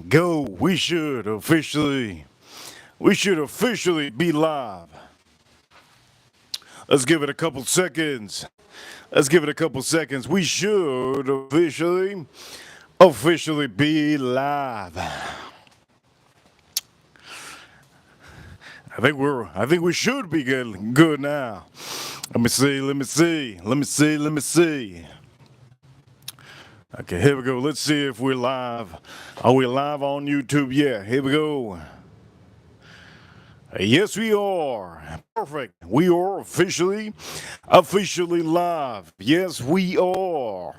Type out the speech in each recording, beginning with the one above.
go. We should officially be live. Let's give it a couple seconds. We should officially be live. I think we should be good now. Let me see. Okay, here we go. Let's see if we're live. Are we live on YouTube? Yeah, here we go. Yes, we are. Perfect. We are officially live. Yes, we are.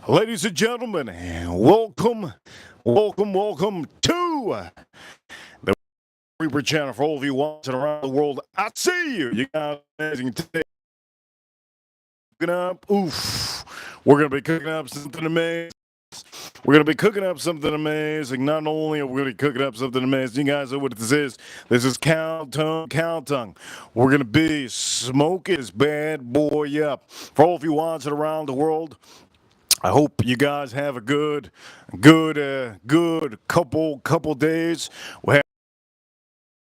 Ladies and gentlemen, welcome to the Reaper channel. For all of you watching around the world, I see you. You guys are amazing today. We're going to be cooking up something amazing. Not only are we going to be cooking up something amazing, you guys know what this is. This is cow tongue. We're going to be smoking this bad boy up. For all of you watching around the world, I hope you guys have a good couple days. We have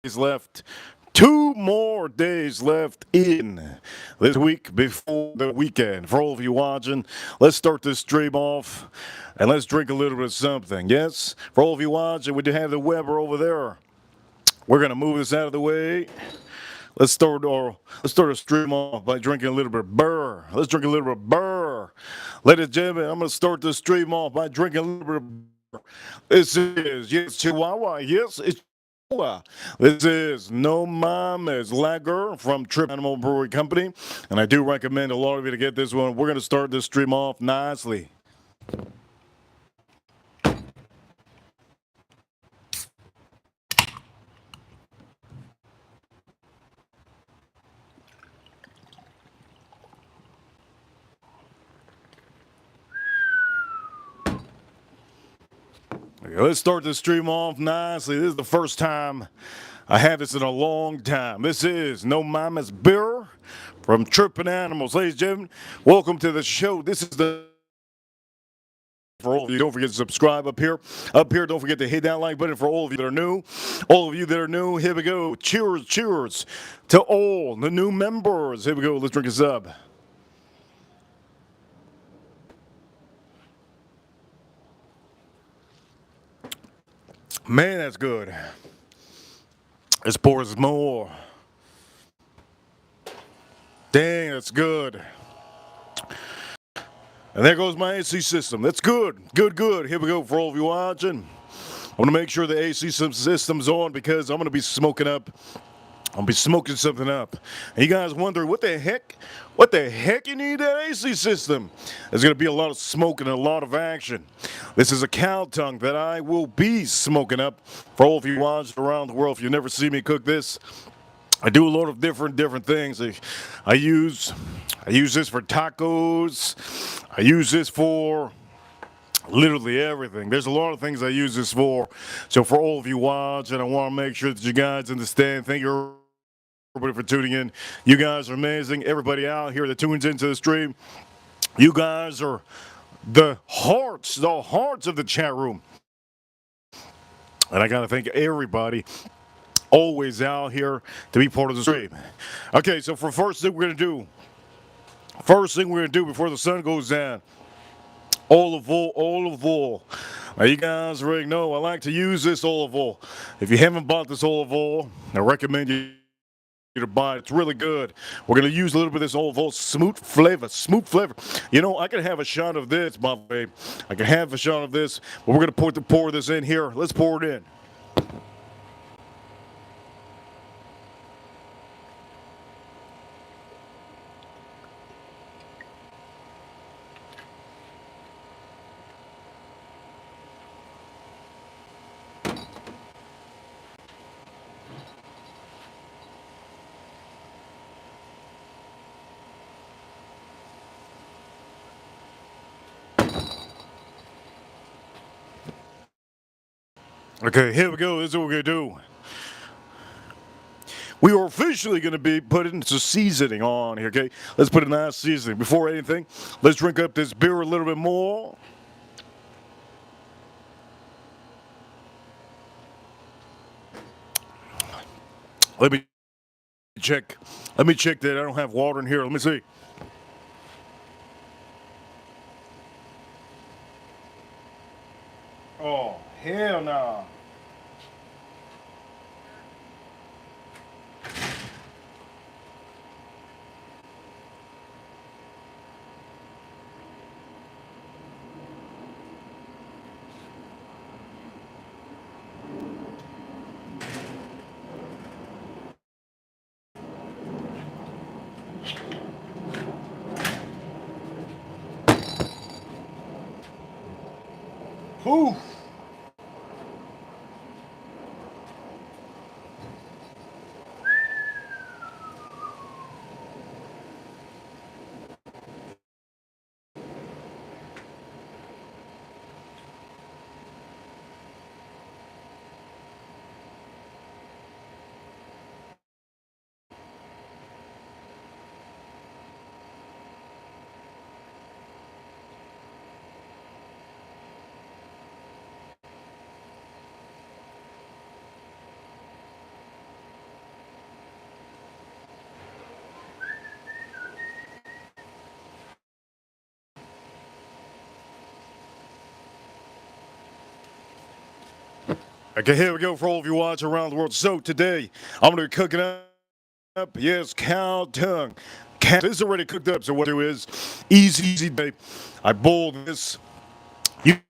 days left. 2 more days left in this week before the weekend. For all of you watching, let's start this stream off and let's drink a little bit of something. Yes, for all of you watching, we do have the Weber over there. We're gonna move this out of the way. Let's start a stream off by drinking a little bit of burr. Let's drink a little bit of burr. Ladies and gentlemen, I'm gonna start this stream off by drinking a little bit of burr. This is Chihuahua. Yes, it's this is No Mames Lager from Trip Animal Brewery Company, and I do recommend a lot of you to get this one. We're going to start this stream off nicely. Let's start the stream off nicely. This is the first time I have this in a long time. This is No Mames Beer from Trippin' Animals. Ladies and gentlemen, welcome to the show. This is the... For all of you, don't forget to subscribe up here. Don't forget to hit that like button. For all of you that are new, here we go. Cheers to all the new members. Here we go. Let's drink a sub. Man, that's good. Let's pour some more. Dang, that's good. And there goes my AC system. That's good. Good. Here we go. For all of you watching, I want to make sure the AC system's on because I'm going to be smoking something up. And you guys wondering what the heck you need that AC system? There's going to be a lot of smoke and a lot of action. This is a cow tongue that I will be smoking up. For all of you watching around the world, if you've never seen me cook this, I do a lot of different things. I use this for tacos. I use this for literally everything. There's a lot of things I use this for. So for all of you watching, I want to make sure that you guys understand. Thank you everybody for tuning in. You guys are amazing. Everybody out here that tunes into the stream, you guys are the hearts of the chat room. And I got to thank everybody always out here to be part of the stream. Okay, so for first thing we're going to do before the sun goes down, olive oil. Now you guys already know I like to use this olive oil. If you haven't bought this olive oil, I recommend you to buy it. It's really good. We're going to use a little bit of this olive oil, smooth flavor. You know, I can have a shot of this, by the way. I can have a shot of this, but we're going to pour this in here. Let's pour it in. Okay, here we go. This is what we're going to do. We are officially going to be putting some seasoning on here, okay? Let's put a nice seasoning. Before anything, let's drink up this beer a little bit more. Let me check. Let me check that I don't have water in here. Let me see. Oh, hell no. Whew. Okay, here we go for all of you watching around the world. So today, I'm going to be cooking up, yes, cow tongue. This is already cooked up, so what I do is, easy day. I boil this, an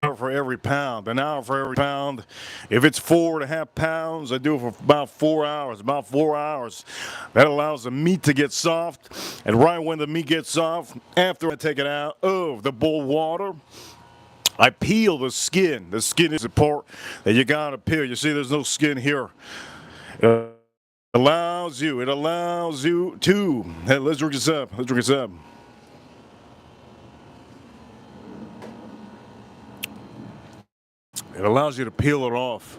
hour for every pound, an hour for every pound. If it's 4.5 pounds, I do it for about 4 hours, That allows the meat to get soft, and right when the meat gets soft, after I take it out of the boiled water, I peel the skin. The skin is the part that you gotta peel. You see, there's no skin here. It allows you to. Hey, let's drink this up. It allows you to peel it off.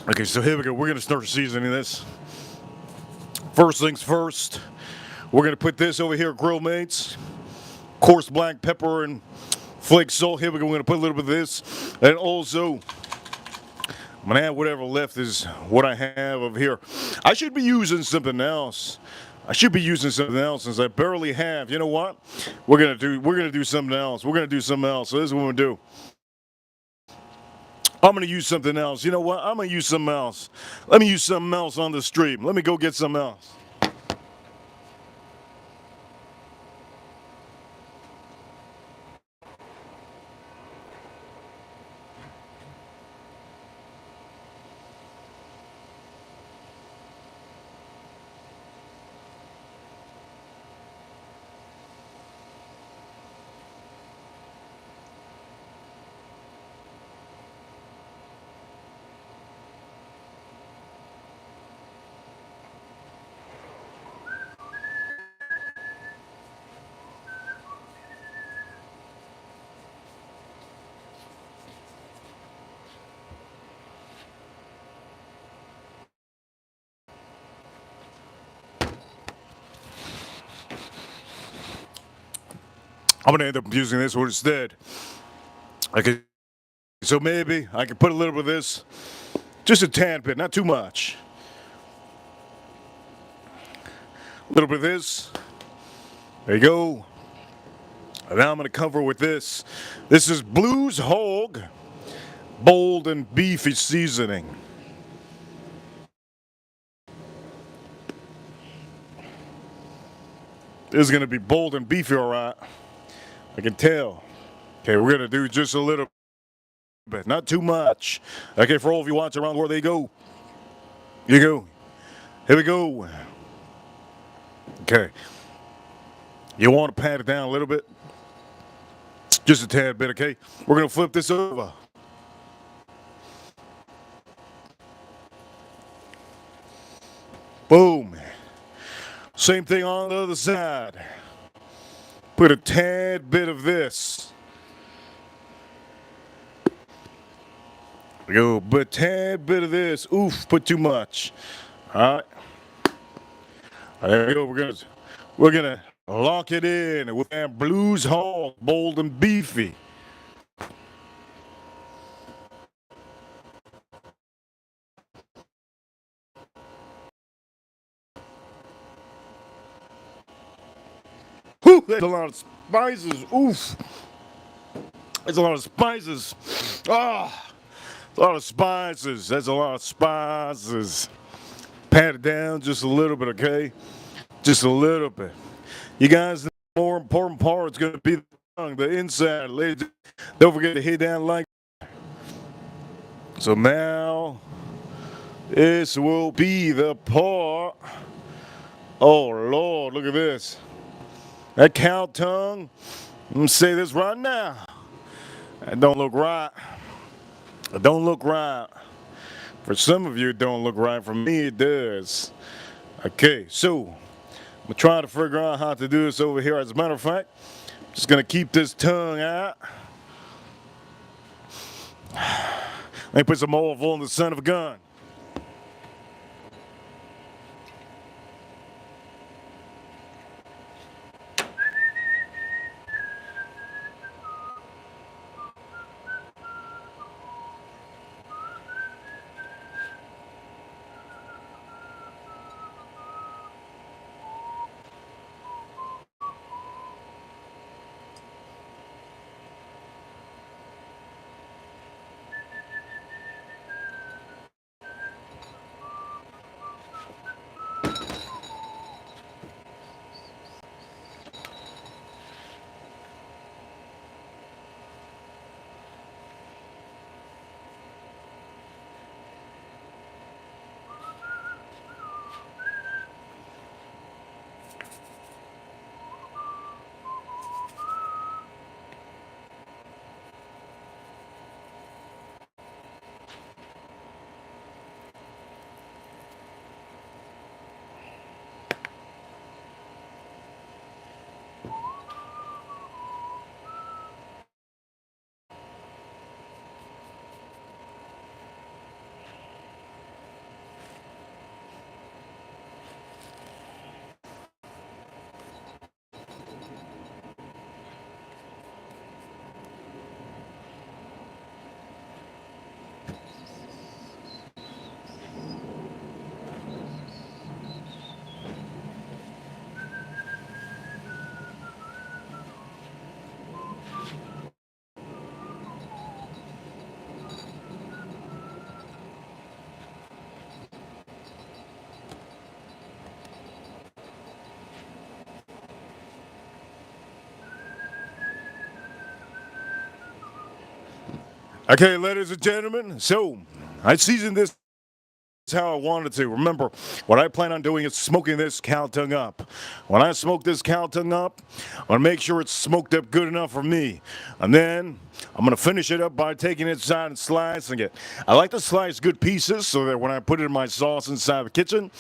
Okay, so here we go. We're gonna start seasoning this. First things first, we're gonna put this over here, grill mates. Coarse black pepper and flake salt. Here we go. We're going to put a little bit of this. And also, I'm going to add whatever left is what I have over here. I should be using something else. Since I barely have. You know what? We're gonna do something else. So this is what we're gonna do. I'm gonna use something else. You know what? I'm gonna use something else. Let me use something else on the stream. Let me go get something else. I'm gonna end up using this one instead. Okay, so maybe I can put a little bit of this, just a tad bit, not too much. A little bit of this. There you go. And now I'm gonna cover with this. This is Blues Hog Bold and Beefy Seasoning. This is gonna be bold and beefy, all right. I can tell. Okay, we're gonna do just a little bit, not too much. Okay, for all of you watching around the world, there you go. Here you go. Here we go. Okay. You want to pat it down a little bit? Just a tad bit, okay? We're gonna flip this over. Boom. Same thing on the other side. Put a tad bit of this. There we go, but a tad bit of this. Oof, put too much. All right. There we go. We're gonna lock it in with that Blues Hog Bold and Beefy. that's a lot of spices. Oof. That's a lot of spices. Ah, a lot of spices. That's a lot of spices. Pat it down just a little bit, okay? Just a little bit. You guys, the more important part is going to be the tongue, the inside. Ladies, don't forget to hit that like. So now, this will be the part. Oh, Lord, look at this. That cow tongue, I'm going to say this right now. That don't look right. It don't look right. For some of you, it don't look right. For me, it does. Okay, so I'm going to try to figure out how to do this over here. As a matter of fact, I'm just going to keep this tongue out. Let me put some oil on the son of a gun. Okay, ladies and gentlemen, so I seasoned this how I wanted to. Remember, what I plan on doing is smoking this cow tongue up. When I smoke this cow tongue up, I want to make sure it's smoked up good enough for me. And then I'm going to finish it up by taking it inside and slicing it. I like to slice good pieces so that when I put it in my sauce inside the kitchen,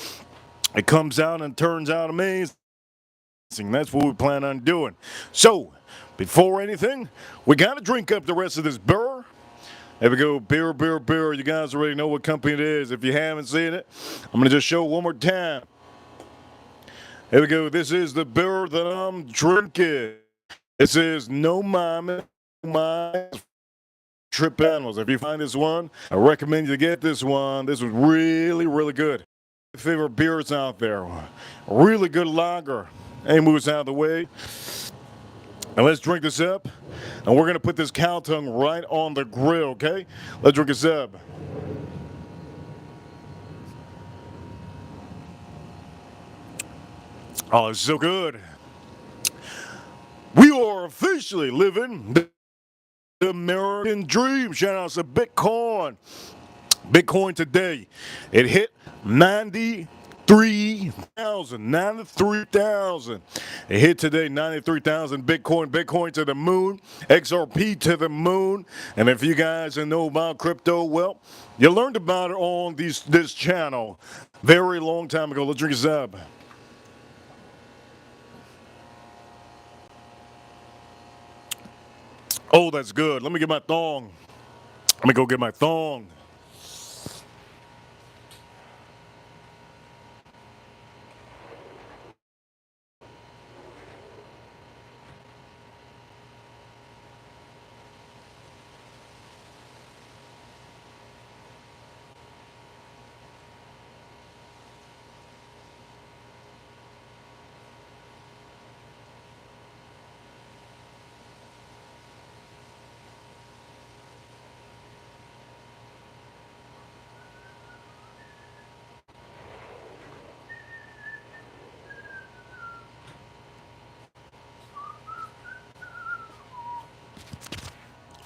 it comes out and turns out amazing. That's what we plan on doing. So, before anything, we got to drink up the rest of this beer. There we go, beer, beer, beer. You guys already know what company it is. If you haven't seen it, I'm going to just show it one more time. Here we go. This is the beer that I'm drinking. This is No Mama, My Trip Animals. If you find this one, I recommend you get this one. This was really, really good. My favorite beers out there. Really good lager. Hey, move us out of the way. Now let's drink this up, and we're going to put this cow tongue right on the grill, okay? Let's drink this up. Oh, it's so good. We are officially living the American dream. Shout out to Bitcoin. Bitcoin today, it hit 93,000. It hit today 93,000 Bitcoin. Bitcoin to the moon. XRP to the moon. And if you guys know about crypto, well, you learned about it on this channel very long time ago. Let's drink this up. Oh, that's good. Let me get my thong. Let me go get my thong.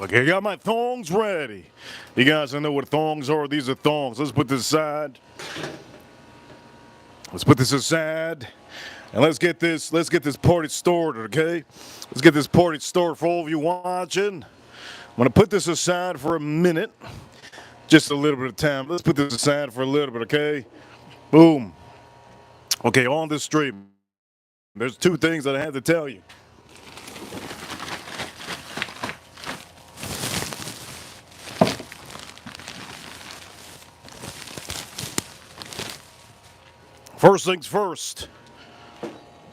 Okay, I got my thongs ready. You guys don't know what thongs are. These are thongs. Let's put this aside. Let's put this aside. And let's get this party started, okay? Let's get this party started for all of you watching. I'm gonna put this aside for a minute. Just a little bit of time. Let's put this aside for a little bit, okay? Boom. Okay, on this stream, there's two things that I have to tell you. First things first,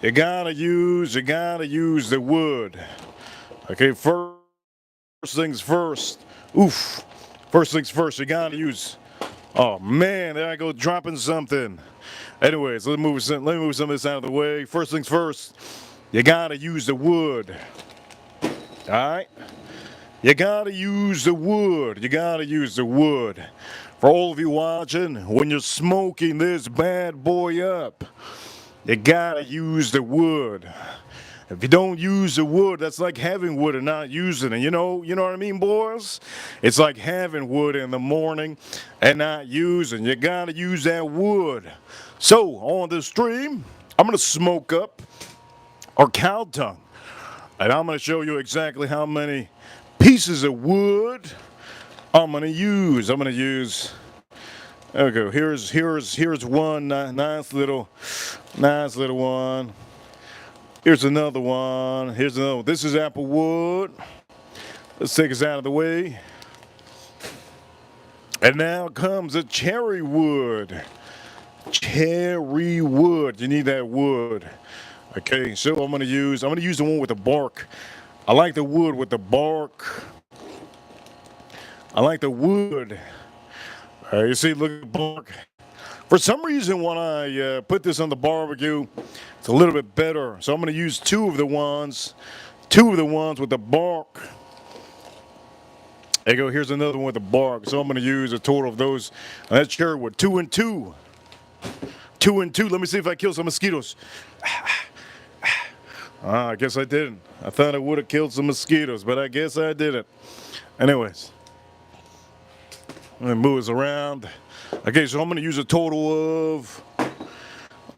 you gotta use the wood. Okay, first things first. Oof. First things first, you gotta use. Oh man, there I go dropping something. Anyways, let me move some of this out of the way. First things first, you gotta use the wood. Alright? You gotta use the wood. You gotta use the wood. For all of you watching, when you're smoking this bad boy up, you gotta use the wood. If you don't use the wood, that's like having wood and not using it. You know what I mean, boys? It's like having wood in the morning and not using. You gotta use that wood. So on the stream, I'm gonna smoke up our cow tongue, and I'm gonna show you exactly how many pieces of wood I'm gonna use. There we go. Here's one nice little one. Here's another one. Here's another one. This is apple wood. Let's take this out of the way. And now comes the cherry wood. Cherry wood. You need that wood. Okay, so I'm gonna use the one with the bark. I like the wood with the bark. I like the wood. You see, look at the bark. For some reason, when I put this on the barbecue, it's a little bit better. So I'm going to use two of the ones with the bark. There you go. Here's another one with the bark. So I'm going to use a total of those. And that's cherry wood. 2 and 2. 2 and 2. Let me see if I kill some mosquitoes. I guess I didn't. I thought I would have killed some mosquitoes, but I guess I didn't. Anyways. I'm going to move this around. Okay, so I'm going to use a total of, I'm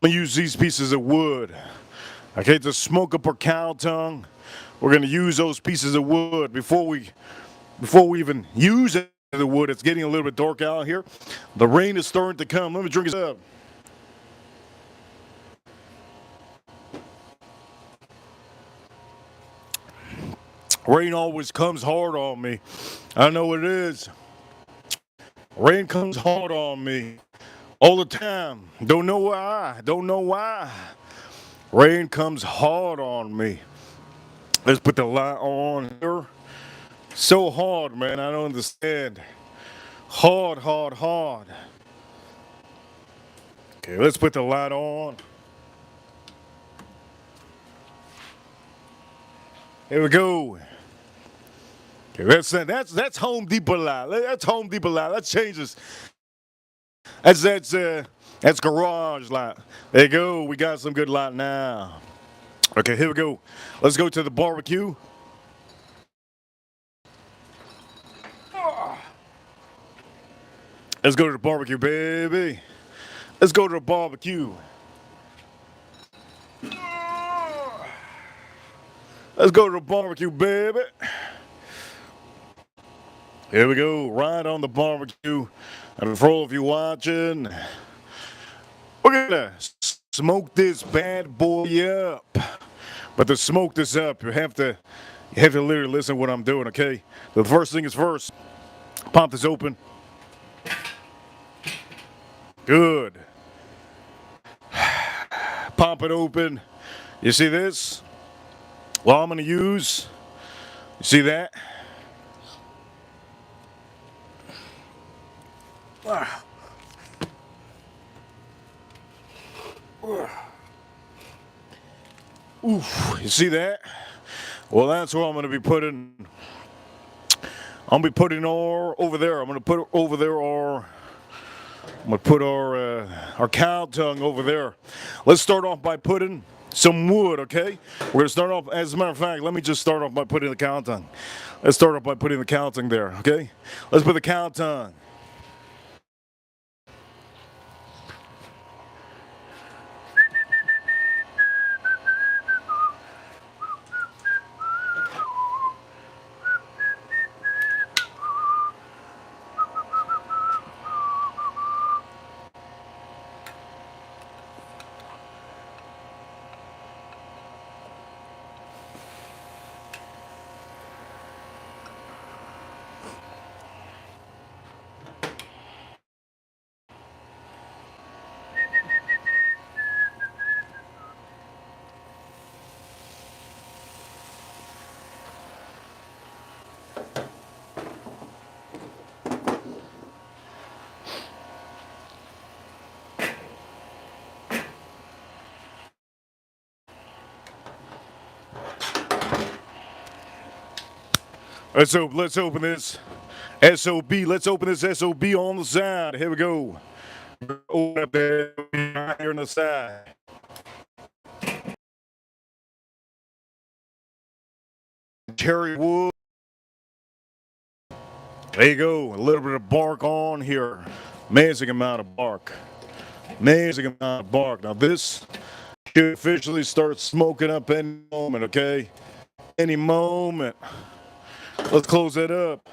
going to use these pieces of wood. Okay, to smoke up our cow tongue, we're going to use those pieces of wood. Before we even use the wood, it's getting a little bit dark out here. The rain is starting to come. Let me drink this up. Rain always comes hard on me. I know what it is. Rain comes hard on me all the time. Don't know why. Rain comes hard on me. Let's put the light on here. So hard, man. I don't understand. Hard. Okay, let's put the light on. Here we go. Okay, that's Home Depot light. That's Home Depot light. Let's change this. That's garage light. There you go. We got some good light now. Okay, here we go. Let's go to the barbecue. Let's go to the barbecue, baby. Let's go to the barbecue. Let's go to the barbecue, baby. Here we go, right on the barbecue. And for all of you watching, we're gonna smoke this bad boy up. But to smoke this up, you have to literally listen to what I'm doing, okay? The first thing is first. Pop this open. Good. Pop it open. You see this? Well, I'm gonna use, you see that? Oof, you see that? Well, that's what I'm going to be putting. I'm going to be putting over there. I'm going to put over there I'm going to put our cow tongue over there. Let's start off by putting some wood, okay? We're gonna start off, as a matter of fact, let me just start off by putting the cow tongue. Let's start off by putting the cow tongue there, okay? Let's put the cow tongue. Let's open this SOB. Let's open this SOB on the side. Here we go. Open up there right here on the side. Cherry wood. There you go. A little bit of bark on here. Amazing amount of bark. Amazing amount of bark. Now this should officially start smoking up any moment, okay? Any moment. Let's close that up.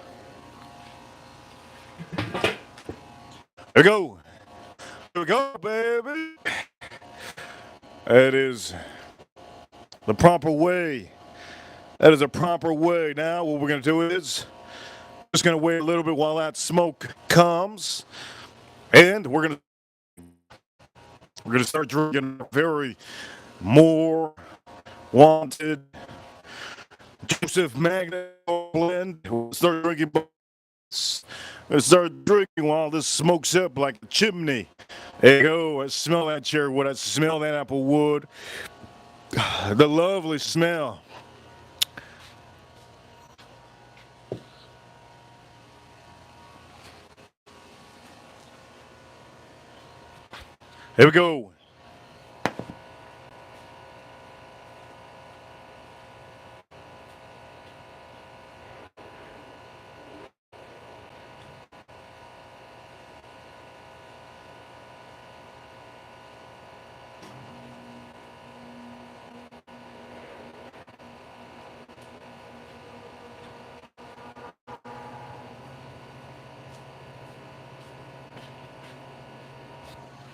There we go. Here we go, baby. That is the proper way. That is a proper way. Now what we're going to do is just going to wait a little bit while that smoke comes. And we're going to start drinking a very more wanted Joseph Magnet blend. We'll start drinking. We'll start drinking while this smokes up like a chimney. There you go. I smell that cherry wood. I smell that apple wood. The lovely smell. Here we go.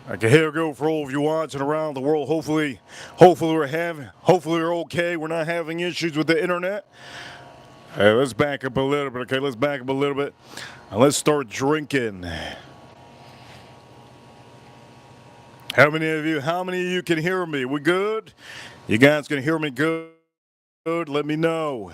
Okay, here we go for all of you watching around the world. Hopefully we're okay. We're not having issues with the internet. Let's back up a little bit, okay? Let's back up a little bit. And let's start drinking. How many of you can hear me? We good? You guys can hear me good? Let me know.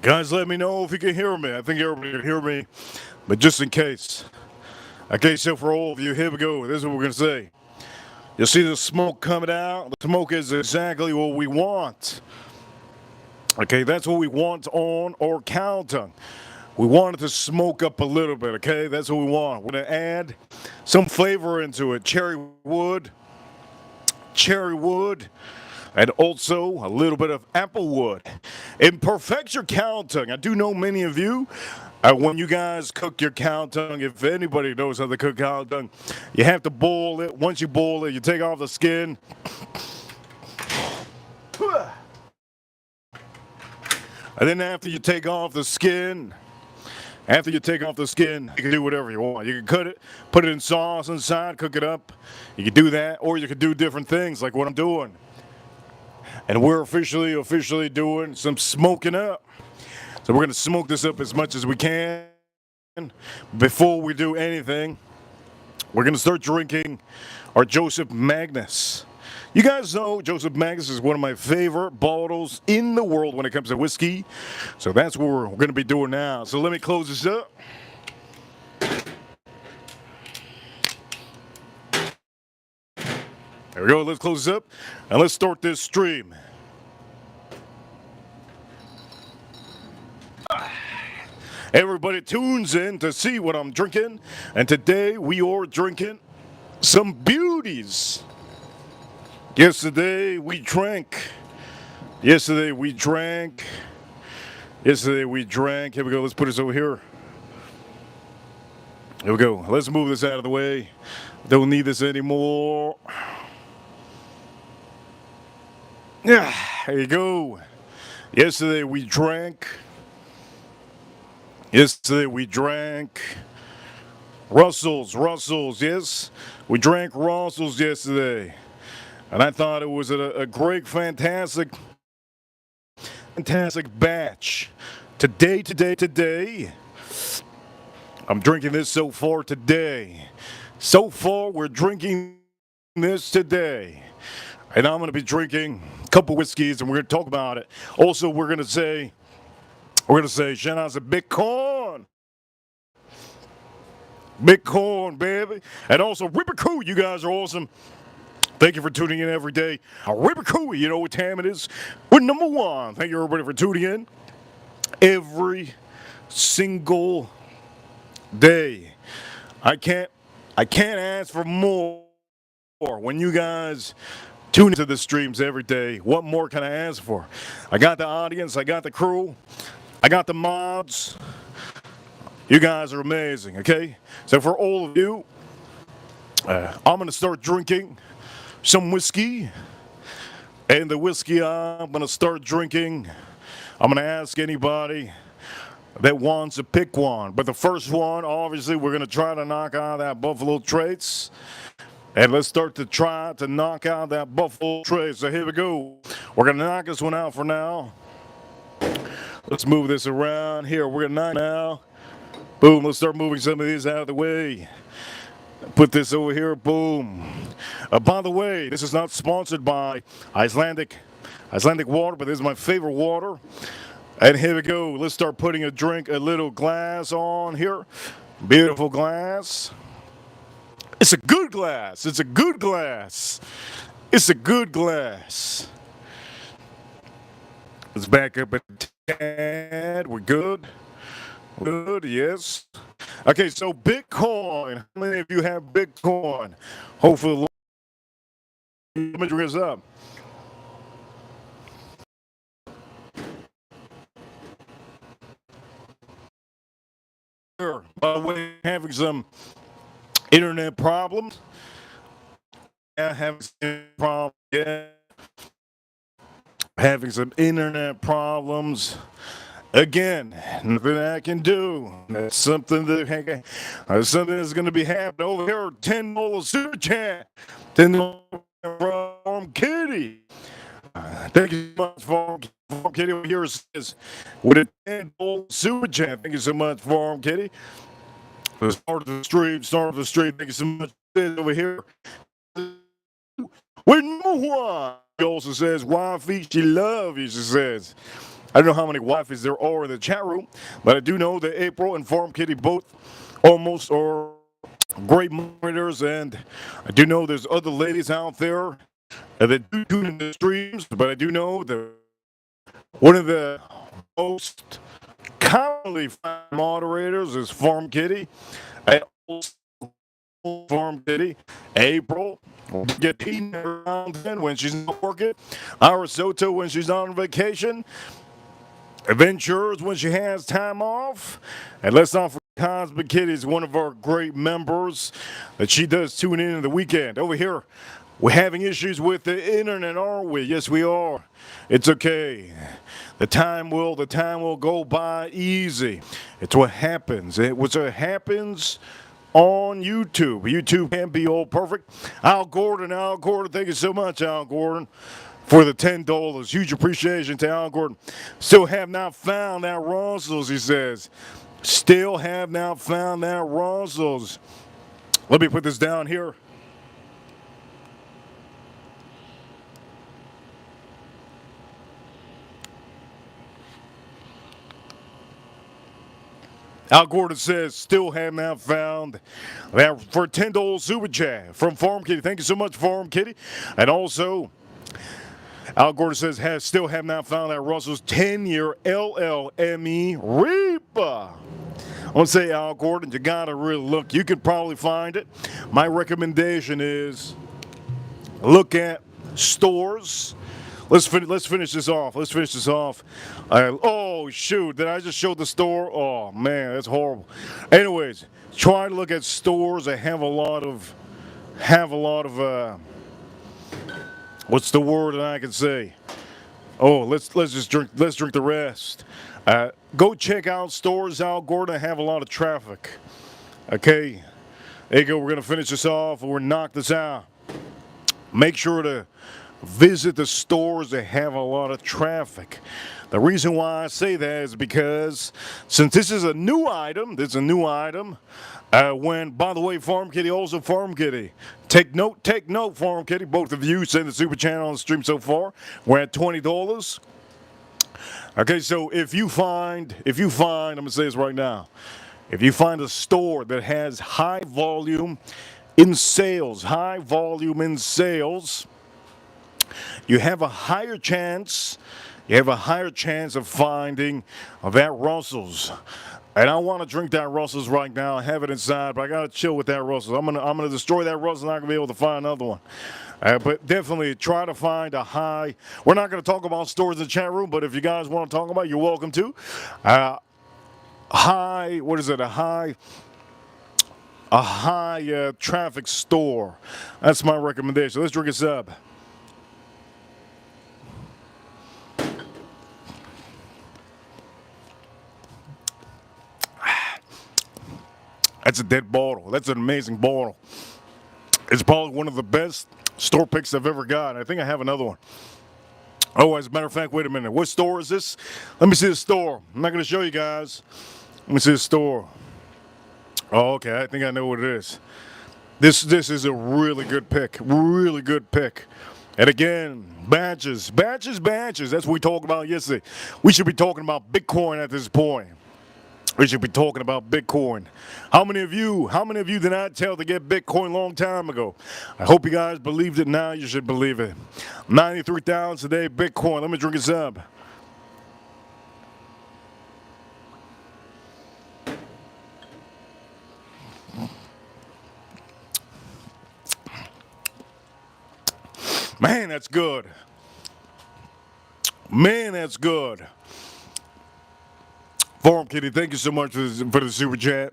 Guys, let me know if you can hear me. I think everybody can hear me, but just in case. Okay, so for all of you, here we go. This is what we're going to say. You see the smoke coming out? The smoke is exactly what we want. Okay, that's what we want on our cow tongue. We want it to smoke up a little bit, okay? That's what we want. We're going to add some flavor into it. Cherry wood, and also a little bit of apple wood. And perfect your cow tongue. I do know many of you, when you guys cook your cow tongue, if anybody knows how to cook cow tongue, you have to boil it. Once you boil it, you take off the skin. And then after you take off the skin, you can do whatever you want. You can cut it, put it in sauce inside, cook it up. You can do that, or you can do different things like what I'm doing. And we're officially doing some smoking up. So we're going to smoke this up as much as we can. Before we do anything, we're going to start drinking our Joseph Magnus. You guys know Joseph Magnus is one of my favorite bottles in the world when it comes to whiskey. So that's what we're going to be doing now. So let me close this up. There we go. Let's close this up and let's start this stream. Everybody tunes in to see what I'm drinking, and today we are drinking some beauties. Yesterday we drank. Here we go. Let's put this over here. Here we go. Let's move this out of the way. Don't need this anymore. Yeah, there you go. Yesterday we drank Russell's, yes. We drank Russell's yesterday. And I thought it was a great, fantastic batch. Today, I'm drinking this so far today. So far, we're drinking this today. And I'm going to be drinking a couple whiskeys, and we're going to talk about it. Also, we're going to say, shout out to Bitcoin. Bitcoin, baby. And also, Ripper, you guys are awesome. Thank you for tuning in every day. Ripper, you know what time it is. We're number one. Thank you, everybody, for tuning in every single day. I can't ask for more when you guys tune into the streams every day. What more can I ask for? I got the audience, I got the crew, I got the mods. You guys are amazing, okay? So for all of you, I'm going to start drinking some whiskey. And the whiskey I'm going to start drinking, I'm going to ask anybody that wants to pick one. But the first one, obviously, we're going to try to knock out that Buffalo Trace. And let's start to try to knock out that Buffalo Trace. So here we go. We're going to knock this one out for now. Let's move this around. Here, we're going to knock it out. Boom, let's start moving some of these out of the way. Put this over here, boom. By the way, this is not sponsored by Icelandic water, but this is my favorite water. And here we go. Let's start putting a little glass on here. Beautiful glass. It's a good glass. Let's back up a tad. We're good. Good, yes. Okay, so Bitcoin. How many of you have Bitcoin? Hopefully, let me drink this up. By the way, having some internet problems. Having some internet problems. Again, nothing I can do. That's something that's going to be happening over here. $10 super chat. $10 from Kitty. Thank you so much for Kitty over here says with a $10 super chat. Thank you so much for Kitty. Start of the stream. Thank you so much over here. With no one. She also says, wifey, she love you, she says. I don't know how many wifeys there are in the chat room, but I do know that April and Farm Kitty both almost are great moderators, and I do know there's other ladies out there that do tune in the streams, but I do know that one of the most commonly found moderators is Farm Kitty. Farm Kitty, April, get Tina around then when she's not working, Arisoto when she's on vacation, Adventures when she has time off, and let's not forget Cosmic Kitty is one of our great members that she does tune in the weekend. Over here, we're having issues with the internet, aren't we? Yes, we are. It's okay. The time will go by easy. It's what happens. What happens on YouTube. YouTube can't be all perfect. Al Gordon, thank you so much, Al Gordon, for the $10. Huge appreciation to Al Gordon. Still have not found that Russell's, he says. Still have not found that Russell's. Let me put this down here. Al Gordon says, still have not found that for $10 super chat from Farm Kitty. Thank you so much, Farm Kitty. And also, Al Gordon says, still have not found that Russell's 10-year LLME Reaper. I want to say, Al Gordon, you got to really look. You could probably find it. My recommendation is look at stores. Let's finish this off. Oh shoot! Did I just show the store? Oh man, that's horrible. Anyways, try to look at stores that have a lot of what's the word that I can say? Oh, let's drink the rest. Go check out stores, Al Gordon, that have a lot of traffic. Okay, there you go. We're gonna finish this off. We're gonna knock this out. Make sure to visit the stores that have a lot of traffic. The reason why I say that is because since this is a new item, when, by the way, Farm Kitty, also Farm Kitty, take note, Farm Kitty, both of you send the super channel on the stream so far. We're at $20. Okay, so if you find, I'm gonna say this right now, if you find a store that has high volume in sales, you have a higher chance of finding that Russell's. And I want to drink that Russell's right now. I have it inside, but I got to chill with that Russell's. I'm gonna destroy that Russell's. I'm not going to be able to find another one. But definitely try to find a high. We're not going to talk about stores in the chat room, but if you guys want to talk about it, you're welcome to. A high traffic store. That's my recommendation. Let's drink a sub. That's a dead bottle. That's an amazing bottle. It's probably one of the best store picks I've ever got. I think I have another one. Oh, as a matter of fact, wait a minute. What store is this? Let me see the store. I'm not going to show you guys. Let me see the store. Oh, okay. I think I know what it is. This is a really good pick. Really good pick. And again, badges. That's what we talked about yesterday. We should be talking about Bitcoin at this point. We should be talking about Bitcoin. How many of you did not tell to get Bitcoin a long time ago? I hope you guys believed it now. You should believe it. 93,000 today, Bitcoin. Let me drink this up. Man, that's good. Man, that's good. Farm Kitty, thank you so much for the super chat.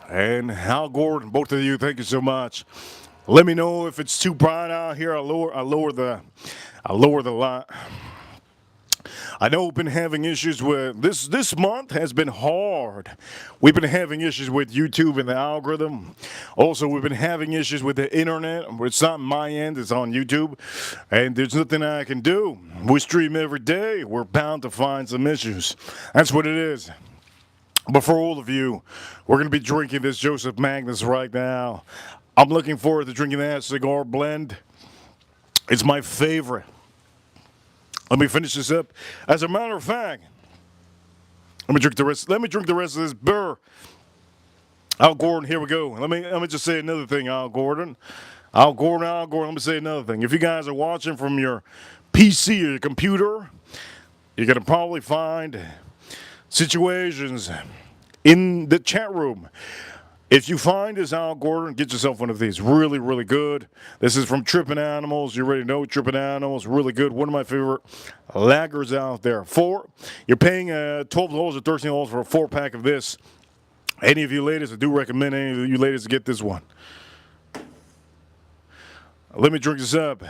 And Al Gordon, both of you, thank you so much. Let me know if it's too bright out here. I lower the light. I know we've been having issues with this month has been hard. We've been having issues with YouTube and the algorithm. Also, we've been having issues with the internet. It's not my end, it's on YouTube. And there's nothing I can do. We stream every day. We're bound to find some issues. That's what it is. But for all of you, we're going to be drinking this Joseph Magnus right now. I'm looking forward to drinking that cigar blend. It's my favorite. Let me finish this up. As a matter of fact, let me drink the rest of this beer. Al Gordon, here we go. Let me just say another thing, Al Gordon. Let me say another thing. If you guys are watching from your PC or your computer, you're going to probably find situations in the chat room. If you find this Al Gordon, get yourself one of these. Really, really good. This is from Trippin' Animals. You already know Trippin' Animals. Really good. One of my favorite lagers out there. You're paying $12 or $13 for a 4-pack of this. Any of you ladies, I do recommend any of you ladies to get this one. Let me drink this up.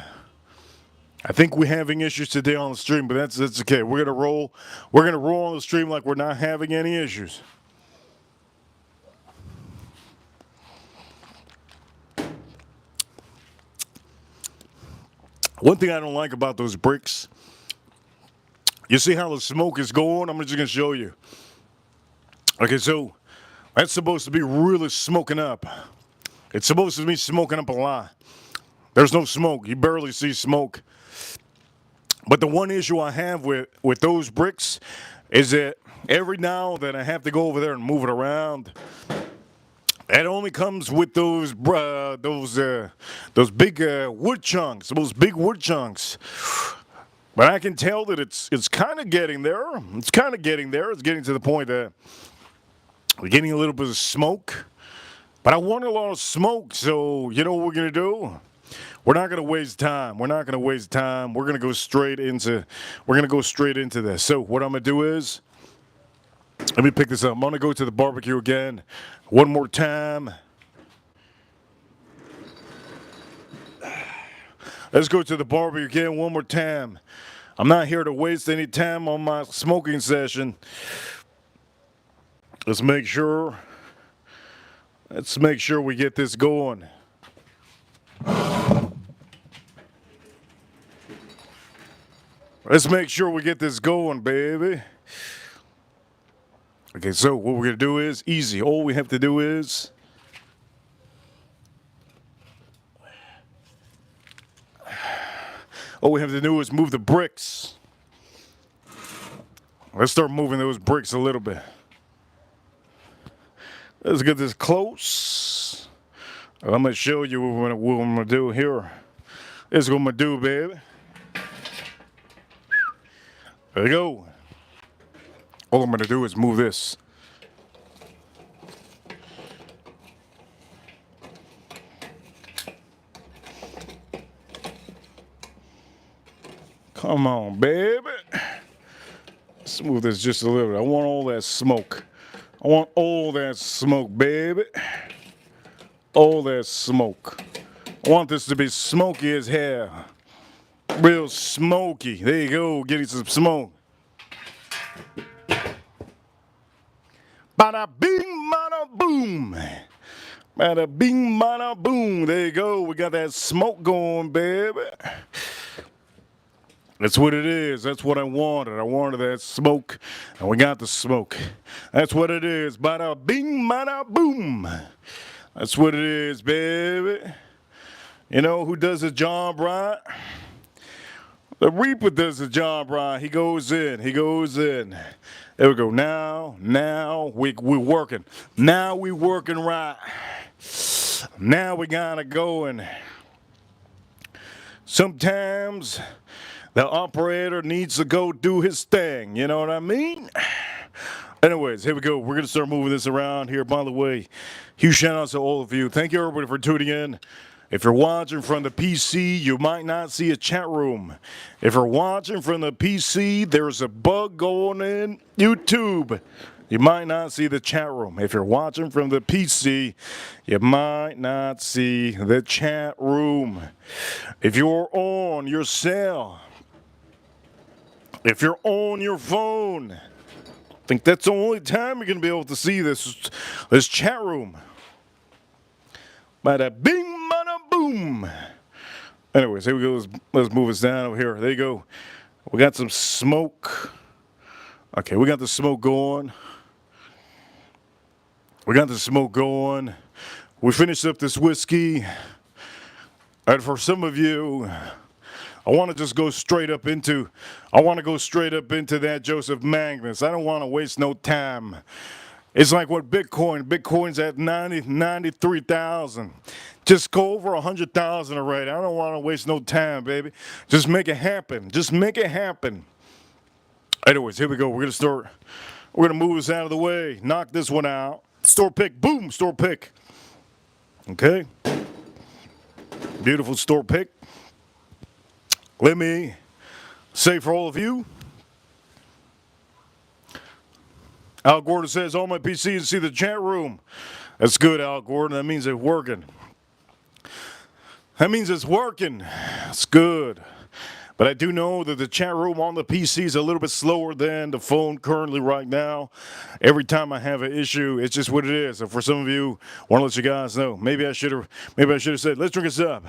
I think we're having issues today on the stream, but that's okay. We're gonna roll on the stream like we're not having any issues. One thing I don't like about those bricks, you see how the smoke is going? I'm just going to show you. Okay, so that's supposed to be really smoking up. It's supposed to be smoking up a lot. There's no smoke. You barely see smoke. But the one issue I have with those bricks is that every now and then I have to go over there and move it around. It only comes with those big wood chunks, those big wood chunks. But I can tell that it's kind of getting there. It's kind of getting there. It's getting to the point that we're getting a little bit of smoke. But I want a lot of smoke, so you know what we're gonna do? We're not gonna waste time. We're not gonna waste time. We're gonna go straight into this. So what I'm gonna do is, let me pick this up. I'm gonna go to the barbecue again, one more time. Let's go to the barbecue again one more time. I'm not here to waste any time on my smoking session. Let's make sure we get this going. Let's make sure we get this going, baby. Okay, so what we're gonna do is easy. All we have to do is move the bricks. Let's start moving those bricks a little bit. Let's get this close. I'm gonna show you what I'm gonna do here. This is what I'm gonna do, baby. There you go. All I'm gonna do is move this. Come on, baby. Let's move this just a little bit. I want all that smoke. I want all that smoke, baby. All that smoke. I want this to be smoky as hell. Real smoky. There you go, getting some smoke. Bada bing, bada boom. Bada bing, bada boom. There you go. We got that smoke going, baby. That's what it is. That's what I wanted. I wanted that smoke, and we got the smoke. That's what it is. Bada bing, bada boom. That's what it is, baby. You know who does the job right? The Reaper does the job right. He goes in. He goes in. There we go. Now we're working. Now we working right. Now we got it going. Sometimes the operator needs to go do his thing. You know what I mean? Anyways, here we go. We're going to start moving this around here. By the way, huge shout outs to all of you. Thank you, everybody, for tuning in. If you're watching from the PC, you might not see a chat room. If you're watching from the PC, there's a bug going in YouTube. You might not see the chat room. If you're watching from the PC, you might not see the chat room. If you're on your cell, if you're on your phone, I think that's the only time you're going to be able to see this chat room. Bada bing, bada boom. Anyways, here we go. Let's move this down over here. There you go. We got some smoke. Okay, we got the smoke going. We got the smoke going. We finished up this whiskey. And for some of you, I want to just go straight up into that Joseph Magnus. I don't want to waste no time. It's like what Bitcoin's at 93,000. Just go over 100,000 already. I don't want to waste no time, baby. Just make it happen. Just make it happen. Anyways, here we go. We're gonna move this out of the way. Knock this one out. Store pick. Boom. Store pick. Okay. Beautiful store pick. Let me say for all of you, Al Gordon says, all my PCs see the chat room. That's good, Al Gordon. That means it's working. That means it's working. It's good. But I do know that the chat room on the PC is a little bit slower than the phone currently right now. Every time I have an issue, it's just what it is. So for some of you, I want to let you guys know. Maybe I should have said, let's drink this up.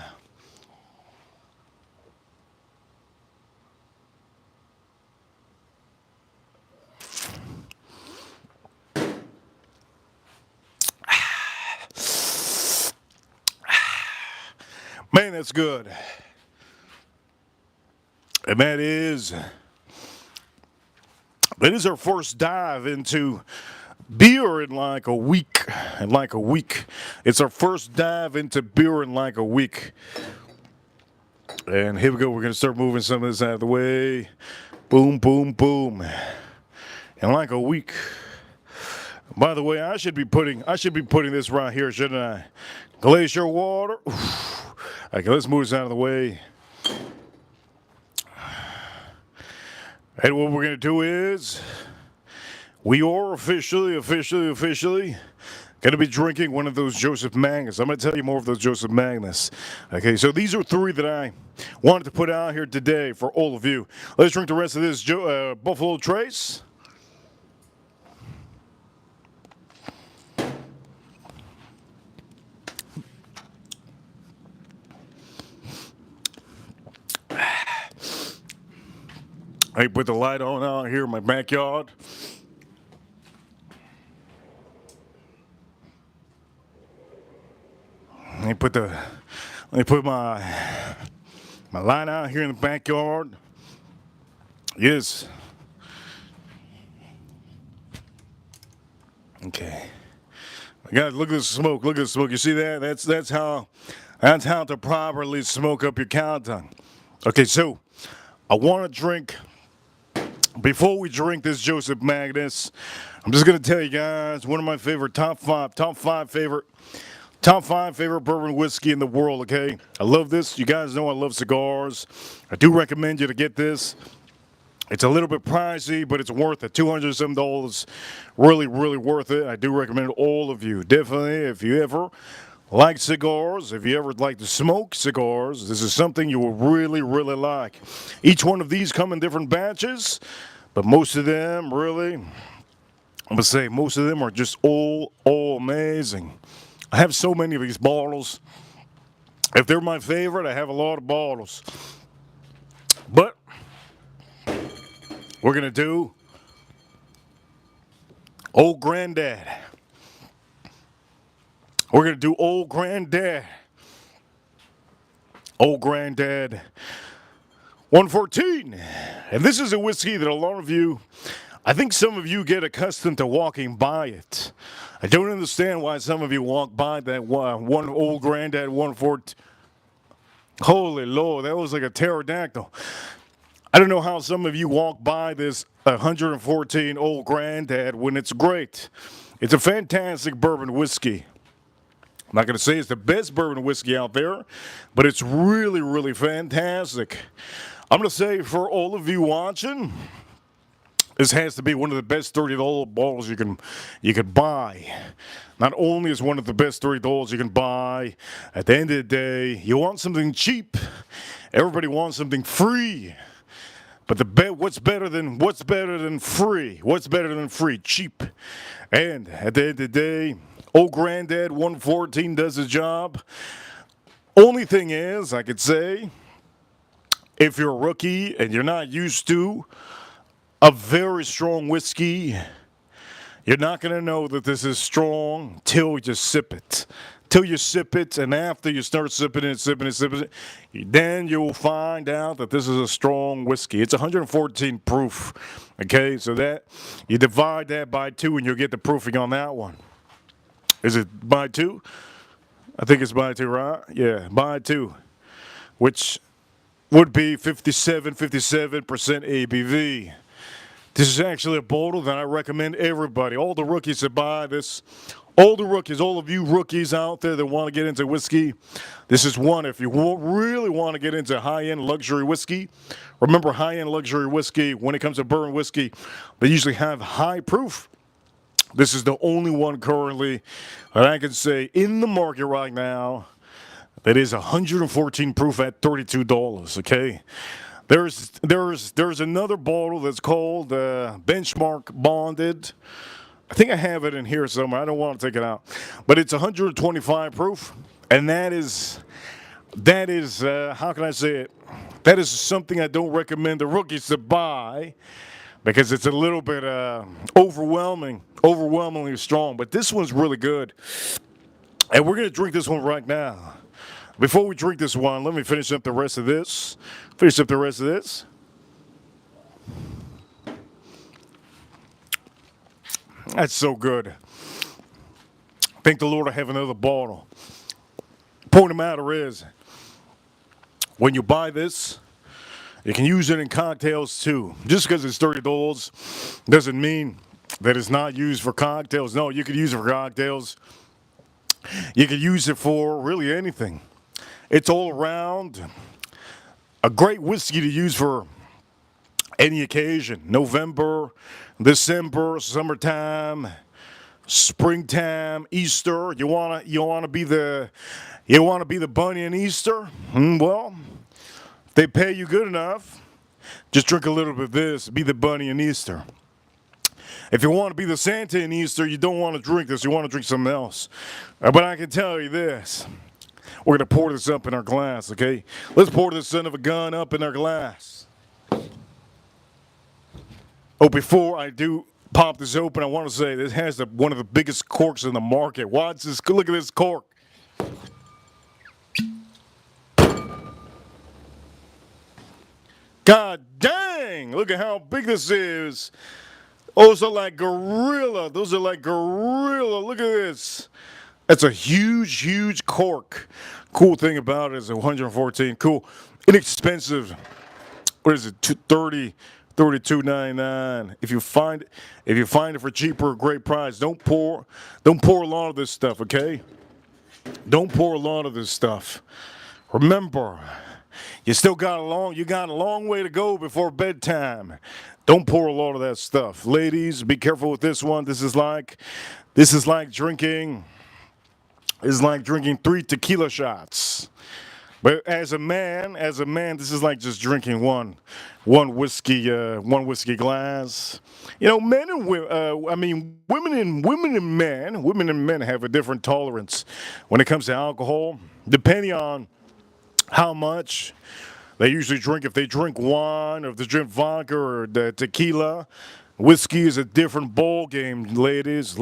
Man, that's good. And that is It is our first dive into beer in like a week. It's our first dive into beer in like a week. And here we go. We're going to start moving some of this out of the way. Boom, boom, boom. In like a week. By the way, I should be putting this right here, shouldn't I? Glacier water. Okay, let's move this out of the way. And what we're going to do is we are officially going to be drinking one of those Joseph Magnus. I'm going to tell you more of those Joseph Magnus. Okay, so these are three that I wanted to put out here today for all of you. Let's drink the rest of this Buffalo Trace. I put the light on out here in my backyard. Let me put my light out here in the backyard. Yes. Okay. Guys, look at the smoke. Look at the smoke. You see that? That's how to properly smoke up your cow tongue. Okay, so I want to drink. Before we drink this Joseph Magnus, I'm just gonna tell you guys one of my favorite top five favorite bourbon whiskey in the world. Okay, I love this. You guys know I love cigars. I do recommend you to get this. It's a little bit pricey, but it's worth it. $200 really, really worth it. I do recommend all of you. Definitely, if you ever like cigars, if you ever like to smoke cigars, this is something you will really, really like. Each one of these come in different batches, but most of them really, I'm gonna say most of them are just all amazing. I have so many of these bottles. If they're my favorite, I have a lot of bottles. But we're gonna do Old Granddad. We're going to do Old Granddad. Old Granddad 114. And this is a whiskey that a lot of you, I think some of you get accustomed to walking by it. I don't understand why some of you walk by that one Old Granddad 114. Holy Lord, that was like a pterodactyl. I don't know how some of you walk by this 114 Old Granddad when it's great. It's a fantastic bourbon whiskey. I'm not going to say it's the best bourbon whiskey out there, but it's really, really fantastic. I'm going to say for all of you watching, this has to be one of the best $30 bottles you can buy. Not only is one of the best $30 you can buy, at the end of the day, you want something cheap. Everybody wants something free. But what's better than free? What's better than free? Cheap. And at the end of the day, Old Granddad 114 does his job. Only thing is, I could say, if you're a rookie and you're not used to a very strong whiskey, you're not going to know that this is strong till you sip it. Till you sip it, and after you start sipping it, then you'll find out that this is a strong whiskey. It's 114 proof. Okay, so that you divide that by 2 and you'll get the proofing on that one. Is it by 2? I think it's by 2, right? Yeah, by 2, which would be 57% ABV. This is actually a bottle that I recommend everybody, all the rookies to buy this. All the rookies, all of you rookies out there that want to get into whiskey, this is one. If you really want to get into high-end luxury whiskey, remember high-end luxury whiskey, when it comes to bourbon whiskey, they usually have high proof. This is the only one currently that I can say in the market right now that is 114 proof at $32, okay? There's another bottle that's called Benchmark Bonded. I think I have it in here somewhere. I don't want to take it out. But it's 125 proof, and that is how can I say it? That is something I don't recommend the rookies to buy, because it's a little bit overwhelmingly strong. But this one's really good. And we're going to drink this one right now. Before we drink this one, let me finish up the rest of this. That's so good. Thank the Lord I have another bottle. Point of the matter is, when you buy this, you can use it in cocktails too. Just because it's $30 doesn't mean that it's not used for cocktails. No, you could use it for cocktails. You could use it for really anything. It's all around a great whiskey to use for any occasion. November, December, summertime, springtime, Easter. You wanna be the bunny in Easter? Well, if they pay you good enough, just drink a little bit of this. Be the bunny in Easter. If you want to be the Santa in Easter, you don't want to drink this. You want to drink something else. But I can tell you this. We're going to pour this up in our glass, okay? Let's pour this son of a gun up in our glass. Oh, before I do pop this open, I want to say this has one of the biggest corks in the market. Watch this. Look at this cork. God dang! Look at how big this is. Those are like gorilla. Those are like gorilla. Look at this. That's a huge, huge cork. Cool thing about it is 114. Cool. Inexpensive. What is it? 32.99. If you find it for cheaper, great price. Don't pour a lot of this stuff, okay? Don't pour a lot of this stuff. Remember, you got a long way to go before bedtime. Don't pour a lot of that stuff. Ladies, be careful with this one. This is like drinking 3 tequila shots. But as a man, this is like just drinking one whiskey glass. You know, men and women, women and men have a different tolerance when it comes to alcohol, depending on how much they usually drink. If they drink wine, or if they drink vodka or tequila, whiskey is a different ball game, ladies.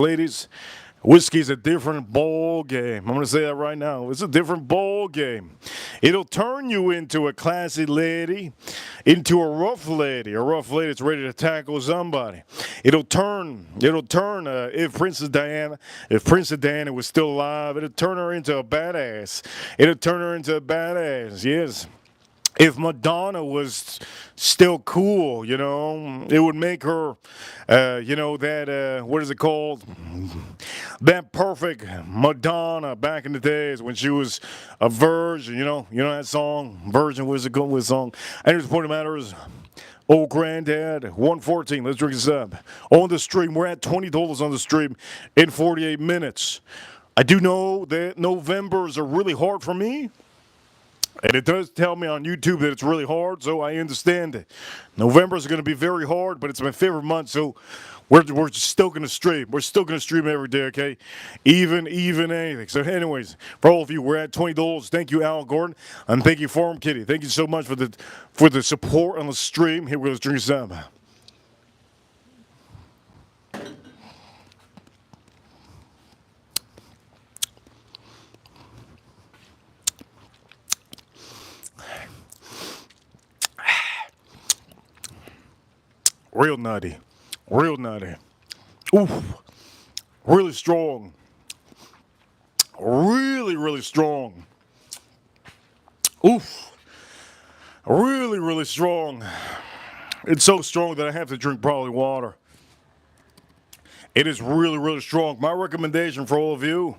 Whiskey is a different ball game. I'm going to say that right now. It's a different ball game. It'll turn you into a classy lady, into a rough lady. A rough lady that's ready to tackle somebody. It'll turn. If Princess Diana was still alive, it'll turn her into a badass. Yes. If Madonna was still cool, you know, it would make her, what is it called? That perfect Madonna back in the days when she was a virgin, you know that song, Virgin, what is it called, what song? And the point of the matter is, old granddad, 114, let's drink this up. On the stream, we're at $20 on the stream in 48 minutes. I do know that Novembers are really hard for me. And it does tell me on YouTube that it's really hard, so I understand it. November is going to be very hard, but it's my favorite month, so we're still going to stream. We're still going to stream every day, okay? Even anything. So anyways, for all of you, we're at $20. Thank you, Al Gordon, and thank you, Farm Kitty. Thank you so much for the support on the stream. Here, we're going to drink some. Real nutty. Oof. Really strong. Really strong. Oof. Really strong. It's so strong that I have to drink probably water. It is really strong. My recommendation for all of you,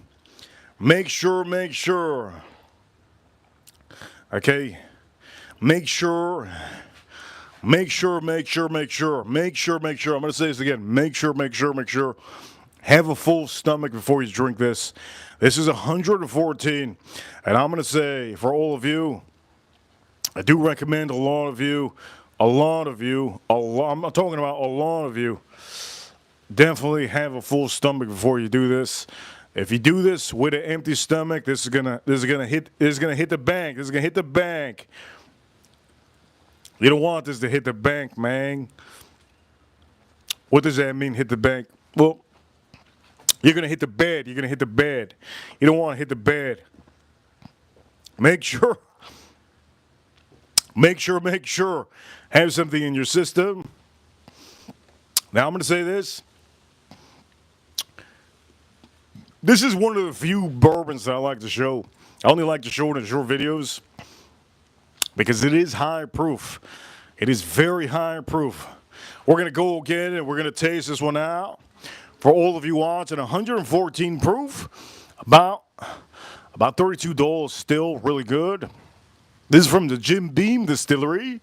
make sure. Okay? Make sure. I'm going to say this again. Make sure. Have a full stomach before you drink this. This is 114. And I'm going to say, for all of you, I do recommend I'm talking about a lot of you, definitely have a full stomach before you do this. If you do this with an empty stomach, this is gonna hit the bank. You don't want this to hit the bank, man. What does that mean, hit the bank? Well, you're going to hit the bed. You don't want to hit the bed. Make sure. Have something in your system. Now, I'm going to say this. This is one of the few bourbons that I like to show. I only like to show it in short videos because it is high proof. It is very high proof. We're going to go again and we're going to taste this one out. For all of you watching, 114 proof, about $32 still, really good. This is from the Jim Beam Distillery.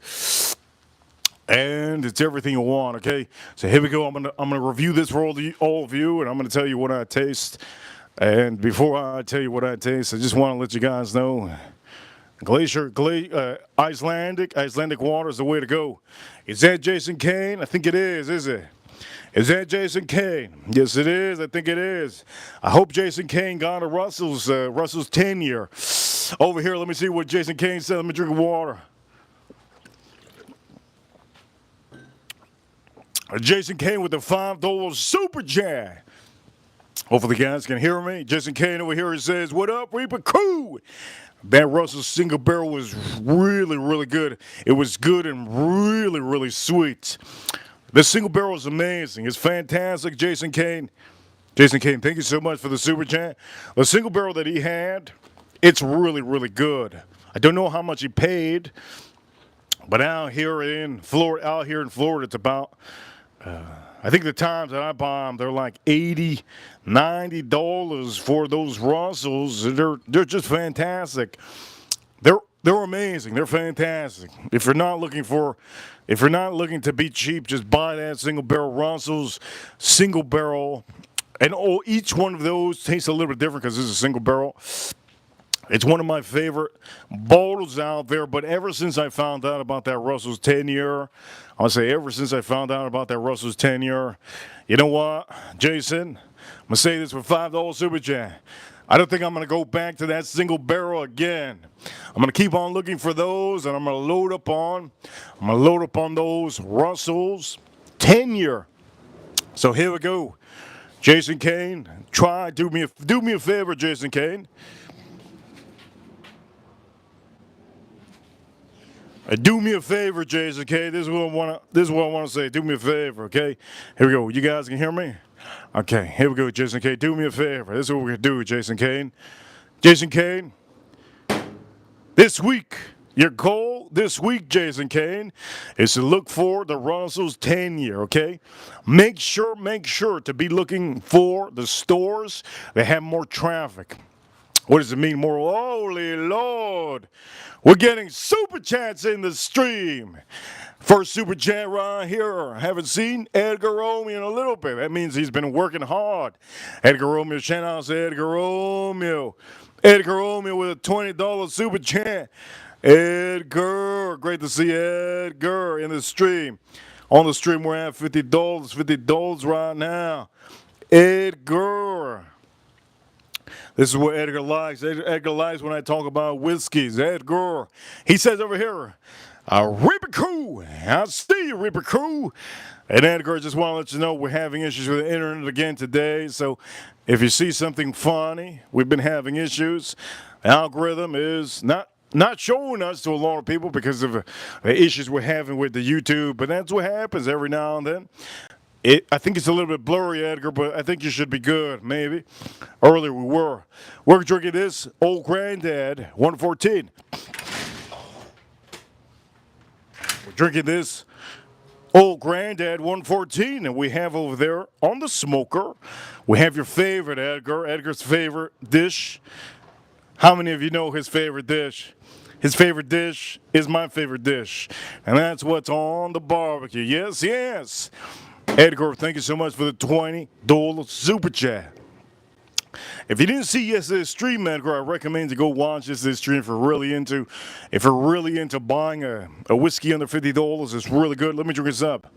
And it's everything you want, okay? So here we go. I'm gonna review this for all of you, and I'm gonna tell you what I taste. And before I tell you what I taste, I just want to let you guys know, Icelandic water is the way to go. Is that Jason Kane? I think it is it? Is that Jason Kane? Yes, it is. I think it is. I hope Jason Kane got a Russell's 10-year. Over here, let me see what Jason Kane said. Let me drink water. Jason Kane with the $5 super chat. Hopefully, you guys can hear me. Jason Kane over here says, "What up, Reaper Crew?" That Russell's single barrel was really, really good. It was good and really, really sweet. The single barrel is amazing. It's fantastic, Jason Kane. Jason Kane, thank you so much for the super chat. The single barrel that he had, it's really, really good. I don't know how much he paid, but out here in Florida, it's about, I think the times that I buy them, they're like $80, $90 for those Russells. They're just fantastic. They're amazing. They're fantastic. If you're not looking to be cheap, just buy that single barrel Russells, single barrel, and each one of those tastes a little bit different because this is a single barrel. It's one of my favorite bottles out there, but ever since I found out about that Russell's 10-year, I'll say ever since I found out about that Russell's 10-year, you know what, Jason? I'm going to say this for $5 super chat. I don't think I'm going to go back to that single barrel again. I'm going to keep on looking for those, and I'm going to load up on those Russell's 10-year. So here we go. Jason Kane, do me a favor, Jason Kane. Do me a favor, Jason, okay? This is what I want to say. Do me a favor, okay? Here we go. You guys can hear me? Okay, here we go, Jason Kane. Do me a favor. This is what we're going to do, Jason Kane. Jason Kane, this week, your goal this week, Jason Kane, is to look for the Russell's 10-year, okay? Make sure to be looking for the stores that have more traffic. What does it mean more? Holy Lord. We're getting super chats in the stream. First super chat right here. Haven't seen Edgar Romeo in a little bit. That means he's been working hard. Edgar Romeo, shout out to Edgar Romeo. Edgar Romeo with a $20 super chat. Edgar, great to see Edgar in the stream. On the stream, we're at $50 right now. Edgar. This is what Edgar likes. Edgar likes when I talk about whiskeys. Edgar. He says over here, Reaper Crew. I see you, Reaper Crew. And Edgar, just want to let you know we're having issues with the internet again today. So if you see something funny, we've been having issues. The algorithm is not showing us to a lot of people because of the issues we're having with the YouTube. But that's what happens every now and then. I think it's a little bit blurry, Edgar, but I think you should be good, maybe. Earlier we were. We're drinking this Old Granddad 114. We're drinking this Old Granddad 114, and we have over there on the smoker, we have your favorite, Edgar. Edgar's favorite dish. How many of you know his favorite dish? His favorite dish is my favorite dish, and that's what's on the barbecue. Yes, yes. Edgar, thank you so much for the $20 super chat. If you didn't see yesterday's stream, Edgar, I recommend you go watch yesterday's stream if you're really into buying a whiskey under $50. It's really good. Let me drink this up.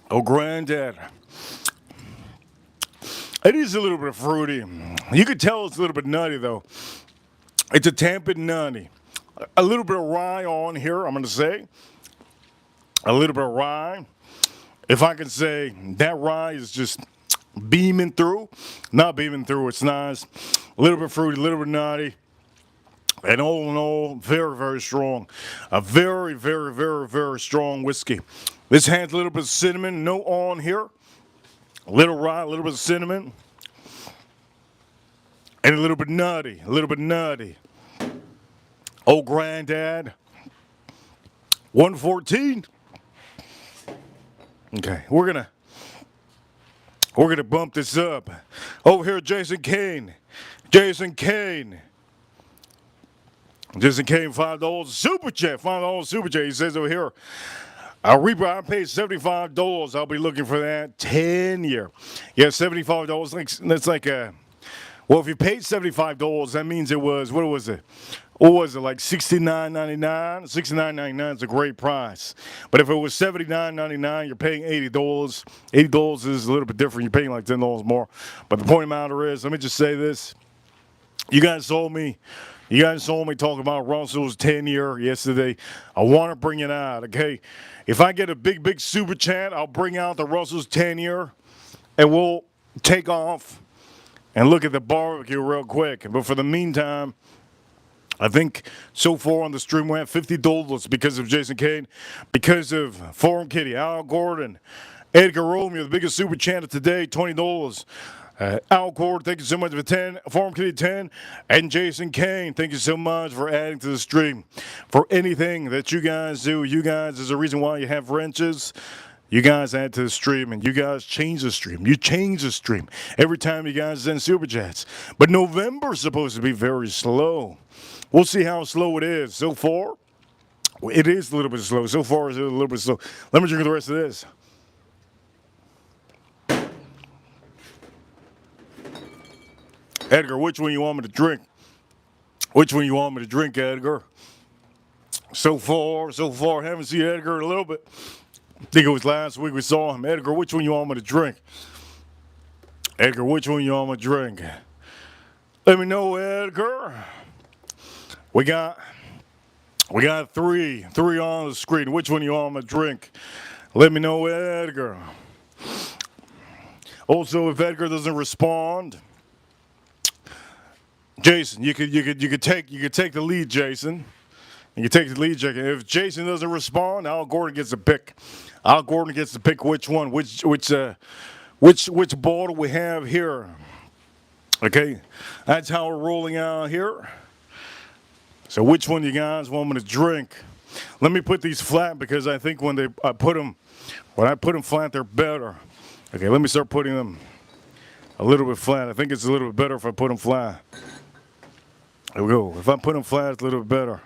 Oh, Granddad. It is a little bit fruity. You could tell it's a little bit nutty, though. It's a tad bit nutty. A little bit of rye on here, I'm going to say. A little bit of rye. If I can say, that rye is just beaming through. Not beaming through, it's nice. A little bit fruity, a little bit nutty. And all in all, very, very strong. A very, very, very, very strong whiskey. This has a little bit of cinnamon, no on here. A little rye, a little bit of cinnamon. And a little bit nutty, a little bit nutty. Old Granddad, 114. Okay, we're gonna bump this up. Over here, Jason Kane. Jason Kane, $5 super chat. $5 super chat. He says over here, Reaper, I paid $75. I'll be looking for that 10-year. Yeah, $75. That's like a. Well, if you paid $75, that means it was, what was it? What was it, like $69.99? $69.99 is a great price. But if it was $79.99, you're paying $80. $80 is a little bit different. You're paying like $10 more. But the point of the matter is, let me just say this. You guys saw me talking about Russell's 10-year yesterday. I want to bring it out, okay? If I get a big super chat, I'll bring out the Russell's 10-year, and we'll take off and look at the barbecue real quick. But for the meantime, I think so far on the stream we have $50 because of Jason Kane, because of Forum Kitty, Al Gordon, Edgar Romeo, the biggest super chat of today, $20. Al Gordon, thank you so much for 10. Forum Kitty 10, and Jason Kane, thank you so much for adding to the stream. For anything that you guys do, you guys is the reason why you have wrenches. You guys add to the stream, and you guys change the stream. You change the stream every time you guys send super chats. But November's supposed to be very slow. We'll see how slow it is. So far, it is a little bit slow. So far, it's a little bit slow. Let me drink the rest of this. Edgar, which one you want me to drink? Which one you want me to drink, Edgar? So far, haven't seen Edgar in a little bit. I think it was last week we saw him. Edgar, which one you want me to drink? Edgar, which one you want me to drink? Let me know, Edgar. We got three on the screen. Which one you want me to drink? Let me know, Edgar. Also, if Edgar doesn't respond, Jason, you could take the lead, Jason. You can take the lead, Jason. If Jason doesn't respond, Al Gordon gets a pick. Al Gordon gets to pick which one, which bottle we have here. Okay, that's how we're rolling out here. So which one you guys want me to drink? Let me put these flat because I think when I put them flat, they're better. Okay, let me start putting them a little bit flat. I think it's a little bit better if I put them flat. There we go. If I put them flat, it's a little bit better.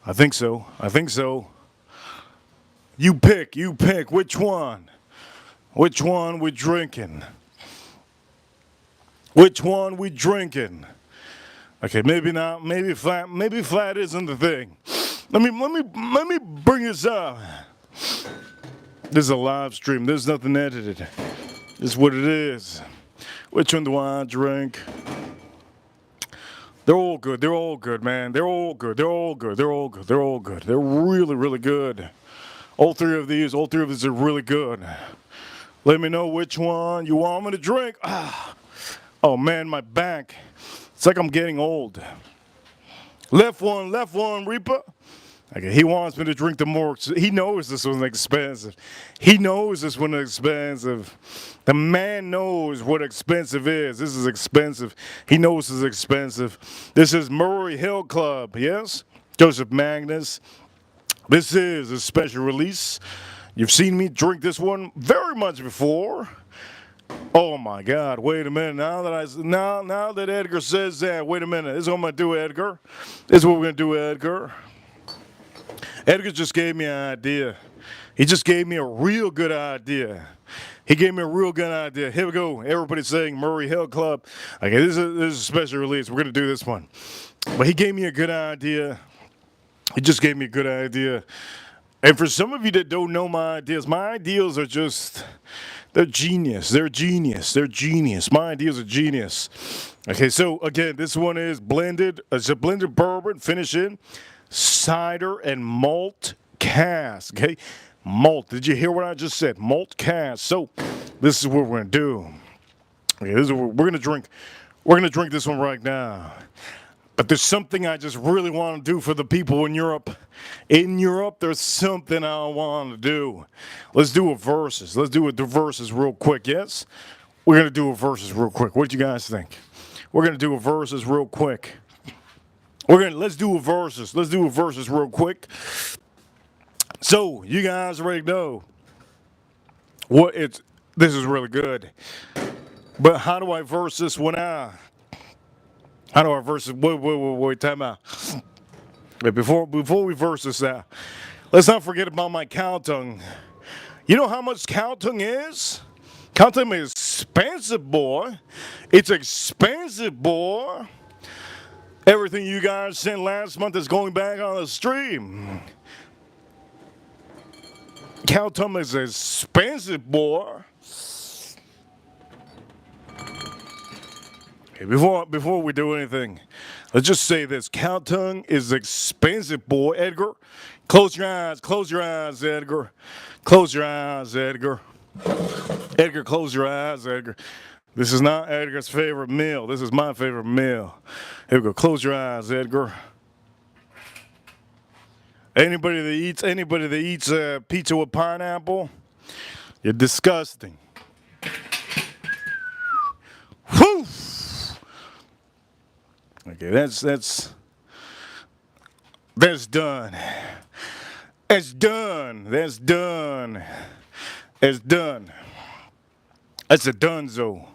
I think so. You pick. Which one? Which one we drinking? Which one we drinking? Okay, maybe not. Maybe flat. Maybe flat isn't the thing. Let me bring this up. This is a live stream. There's nothing edited. This is what it is. Which one do I drink? They're all good. They're all good, man. They're all good. They're all good. They're all good. They're all good. They're really, really good. All three of these are really good. Let me know which one you want me to drink. Oh man, my back. It's like I'm getting old. Left one, Reaper. Okay, he wants me to drink the more. He knows this one's expensive. He knows this one's expensive. The man knows what expensive is. This is expensive. He knows this is expensive. This is Murray Hill Club, yes? Joseph Magnus. This is a special release. You've seen me drink this one very much before. Oh my God! Wait a minute. Now that Edgar says that, wait a minute. This is what I'm gonna do, Edgar. This is what we're gonna do, Edgar. Edgar just gave me an idea. He just gave me a real good idea. He gave me a real good idea. Here we go. Everybody's saying Murray Hill Club. Okay, this is a special release. We're gonna do this one. But he gave me a good idea. He just gave me a good idea. And for some of you that don't know my ideas are just. They're genius. They're genius. They're genius. My ideas are genius. Okay, so again, this one is blended. It's a blended bourbon, finish in cider and malt cask. Okay, malt. Did you hear what I just said? Malt cask. So this is what we're gonna do. Okay, this is what we're gonna drink. We're gonna drink this one right now. But there's something I just really want to do for the people in Europe. In Europe, there's something I want to do. Let's do a versus. Let's do a versus real quick, yes? We're going to do a versus real quick. What do you guys think? We're going to do a versus real quick. Let's do a versus. Let's do a versus real quick. So, you guys already know this is really good. But how do I verse this one out? How do I verse this? Wait, time out. Wait, before we verse this out, let's not forget about my cow tongue. You know how much cow tongue is? Cow tongue is expensive, boy. It's expensive, boy. Everything you guys sent last month is going back on the stream. Cow tongue is expensive, boy. Okay, before we do anything, let's just say this. Cow tongue is expensive, boy. Edgar, close your eyes. Close your eyes, Edgar. Close your eyes, Edgar. Edgar, close your eyes, Edgar. This is not Edgar's favorite meal. This is my favorite meal. Edgar, close your eyes, Edgar. Anybody that eats pizza with pineapple, you're disgusting. Whew. Okay, that's done. That's done. That's done. It's done. That's a donezo.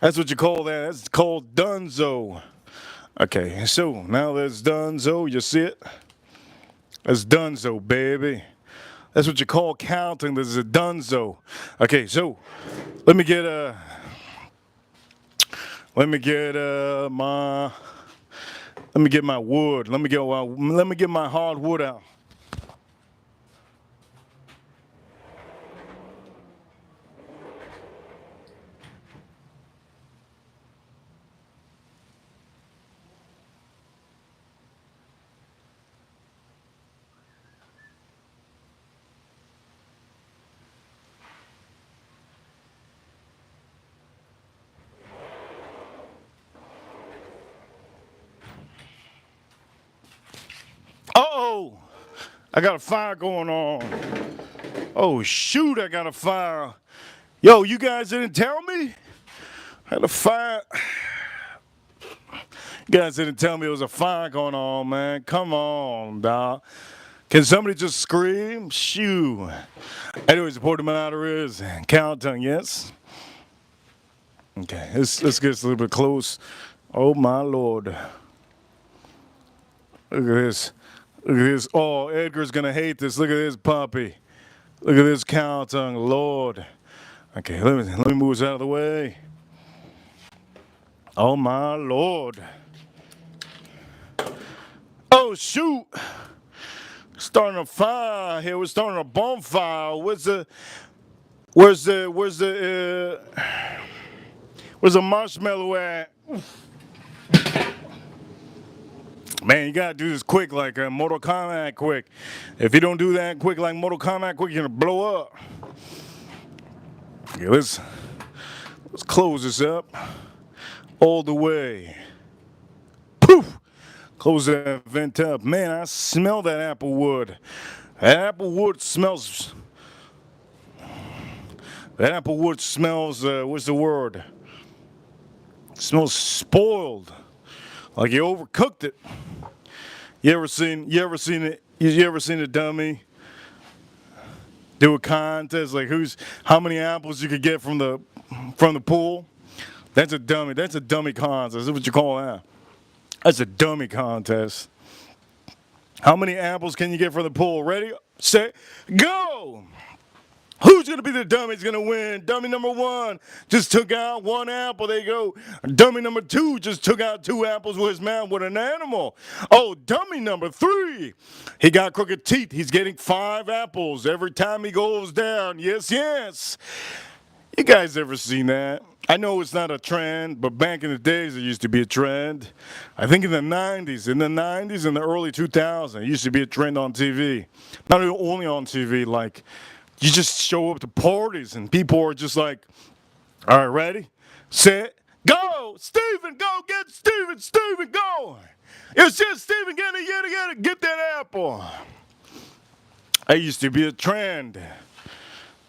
That's what you call that. That's called donezo. Okay, so now that's donezo. You see it? That's donezo, baby. That's what you call counting. This is a donezo. Okay, so let me get my wood. Let me get my hardwood out. Uh-oh! I got a fire going on. Oh, shoot, I got a fire. Yo, you guys didn't tell me? I had a fire. You guys didn't tell me there was a fire going on, man. Come on, dog. Can somebody just scream? Shoo. Anyways, the point matter is, countdown, yes? Okay, let's get this a little bit close. Oh, my Lord. Look at this. Look at this. Oh, Edgar's going to hate this. Look at this puppy. Look at this cow tongue. Lord. Okay, let me move this out of the way. Oh, my Lord. Oh, shoot. Starting a fire here. We're starting a bonfire. Where's the marshmallow at? Man, you gotta do this quick, like Mortal Kombat quick. If you don't do that quick, like Mortal Kombat quick, you're gonna blow up. Okay, let's close this up all the way. Poof! Close that vent up. Man, I smell that apple wood. That apple wood smells. What's the word? It smells spoiled. Like you overcooked it. You ever seen a dummy do a contest like how many apples you could get from the pool? That's a dummy. That's a dummy contest. That's what you call that. That's a dummy contest. How many apples can you get from the pool? Ready, set, go! Who's going to be the dummy that's going to win? Dummy number 1 just took out 1 apple. There you go. Dummy number 2 just took out 2 apples with his mouth with an animal. Oh, dummy number 3. He got crooked teeth. He's getting 5 apples every time he goes down. Yes, yes. You guys ever seen that? I know it's not a trend, but back in the days, it used to be a trend. I think in the 90s and the early 2000s, it used to be a trend on TV. Not only on TV, like you just show up to parties and people are just like, all right, ready, set, go, Steven, go, get Steven, go. It's just Stephen, get that apple. That used to be a trend.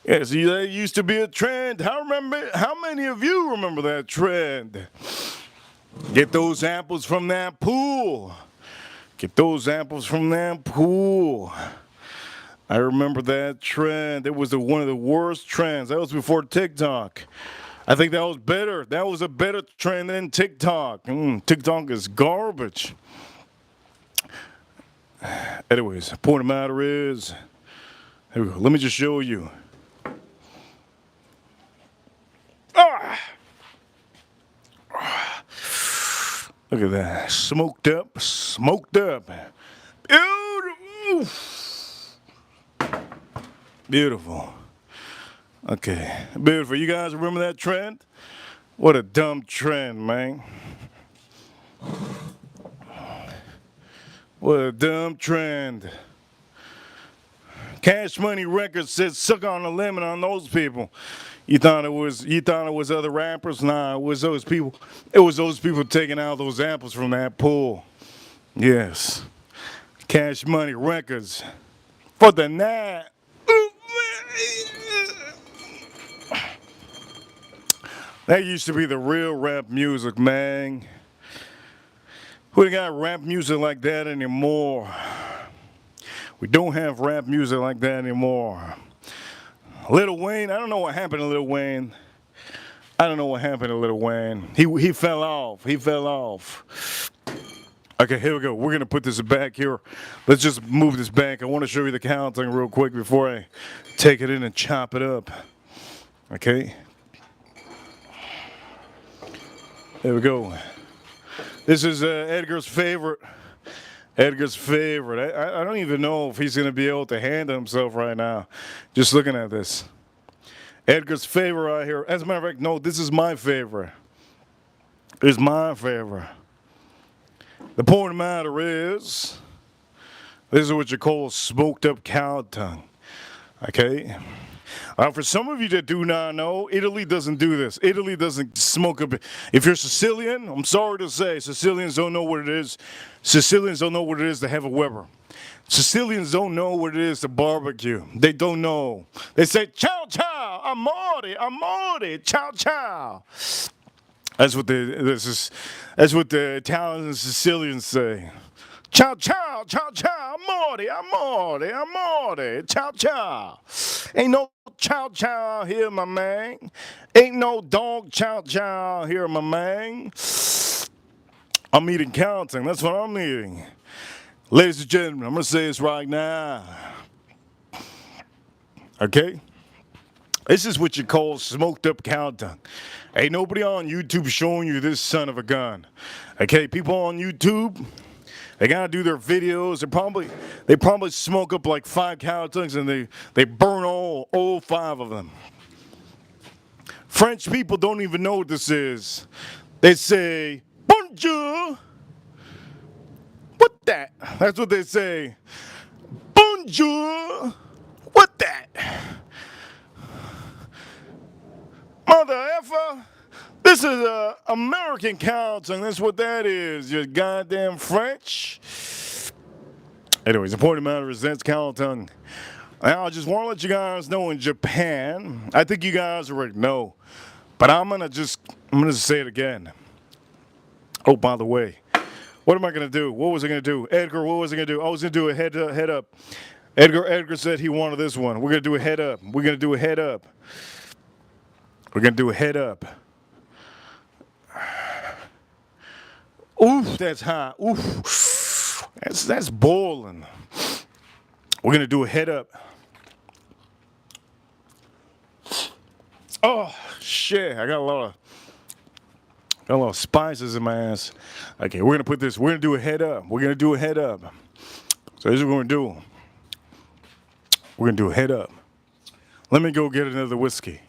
Yeah, see, that used to be a trend. How many of you remember that trend? Get those apples from that pool. Get those apples from that pool. I remember that trend. It was one of the worst trends. That was before TikTok. I think that was better. That was a better trend than TikTok. TikTok is garbage. Anyways, the point of the matter is, here we go. Let me just show you. Look at that. Smoked up. Smoked up. Beautiful. Beautiful. Okay. Beautiful. You guys remember that trend? What a dumb trend, man. What a dumb trend. Cash Money Records said suck on the lemon on those people. You thought it was other rappers? Nah, it was those people. It was those people taking out those apples from that pool. Yes. Cash Money Records. For the night. That used to be the real rap music, man. We got rap music like that anymore. We don't have rap music like that anymore. Lil Wayne, I don't know what happened to Lil Wayne. I don't know what happened to Lil Wayne. He fell off. He fell off. Okay, here we go. We're gonna put this back here. Let's just move this back. I want to show you the counting real quick before I take it in and chop it up. Okay. There we go. This is Edgar's favorite. Edgar's favorite. I don't even know if he's going to be able to handle himself right now. Just looking at this. Edgar's favorite right here. As a matter of fact, no, this is my favorite. It's my favorite. The point of the matter is, this is what you call smoked up cow tongue. Okay? For some of you that do not know, Italy doesn't do this. Italy doesn't smoke up. If you're Sicilian, I'm sorry to say, Sicilians don't know what it is. Sicilians don't know what it is to have a Weber. Sicilians don't know what it is to barbecue. They don't know. They say, ciao, ciao, amore, ciao, ciao. That's what the Italians and Sicilians say. Ciao, ciao, ciao, ciao, amore, ciao, ciao. Ain't no chow chow out here, my man. Ain't no dog chow chow out here, my man. I'm eating counting. That's what I'm eating. Ladies and gentlemen, I'm going to say this right now. Okay? This is what you call smoked up counting. Ain't nobody on YouTube showing you this son of a gun. Okay, people on YouTube, they gotta do their videos. They probably smoke up like 5 cow tongues and they burn all 5 of them. French people don't even know what this is. They say bonjour. What that? That's what they say. Bonjour. What that? Mother effer. This is a American cow tongue. That's what that is. You goddamn French. Anyways, the point of the matter is that's cow tongue. Now, I just want to let you guys know in Japan, I think you guys already know, but I'm gonna just say it again. Oh, by the way, what am I gonna do? What was I gonna do? Edgar, what was I gonna do? I was gonna do a head up. Edgar said he wanted this one. We're gonna do a head up. We're gonna do a head up. We're gonna do a head up. Oof, that's hot. Oof, that's boiling. We're gonna do a head up. Oh shit! I got a lot of spices in my ass. Okay, we're gonna do a head up. We're gonna do a head up. So this is what we're gonna do. We're gonna do a head up. Let me go get another whiskey.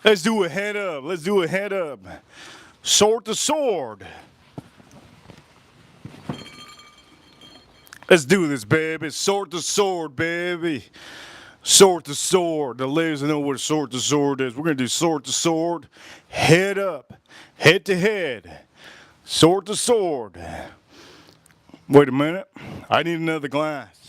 Let's do a head up. Let's do a head up. Sword to sword. Let's do this, baby. Sword to sword, baby. Sword to sword. The ladies know what a sword to sword is. We're going to do sword to sword, head up, head to head, sword to sword. Wait a minute. I need another glass.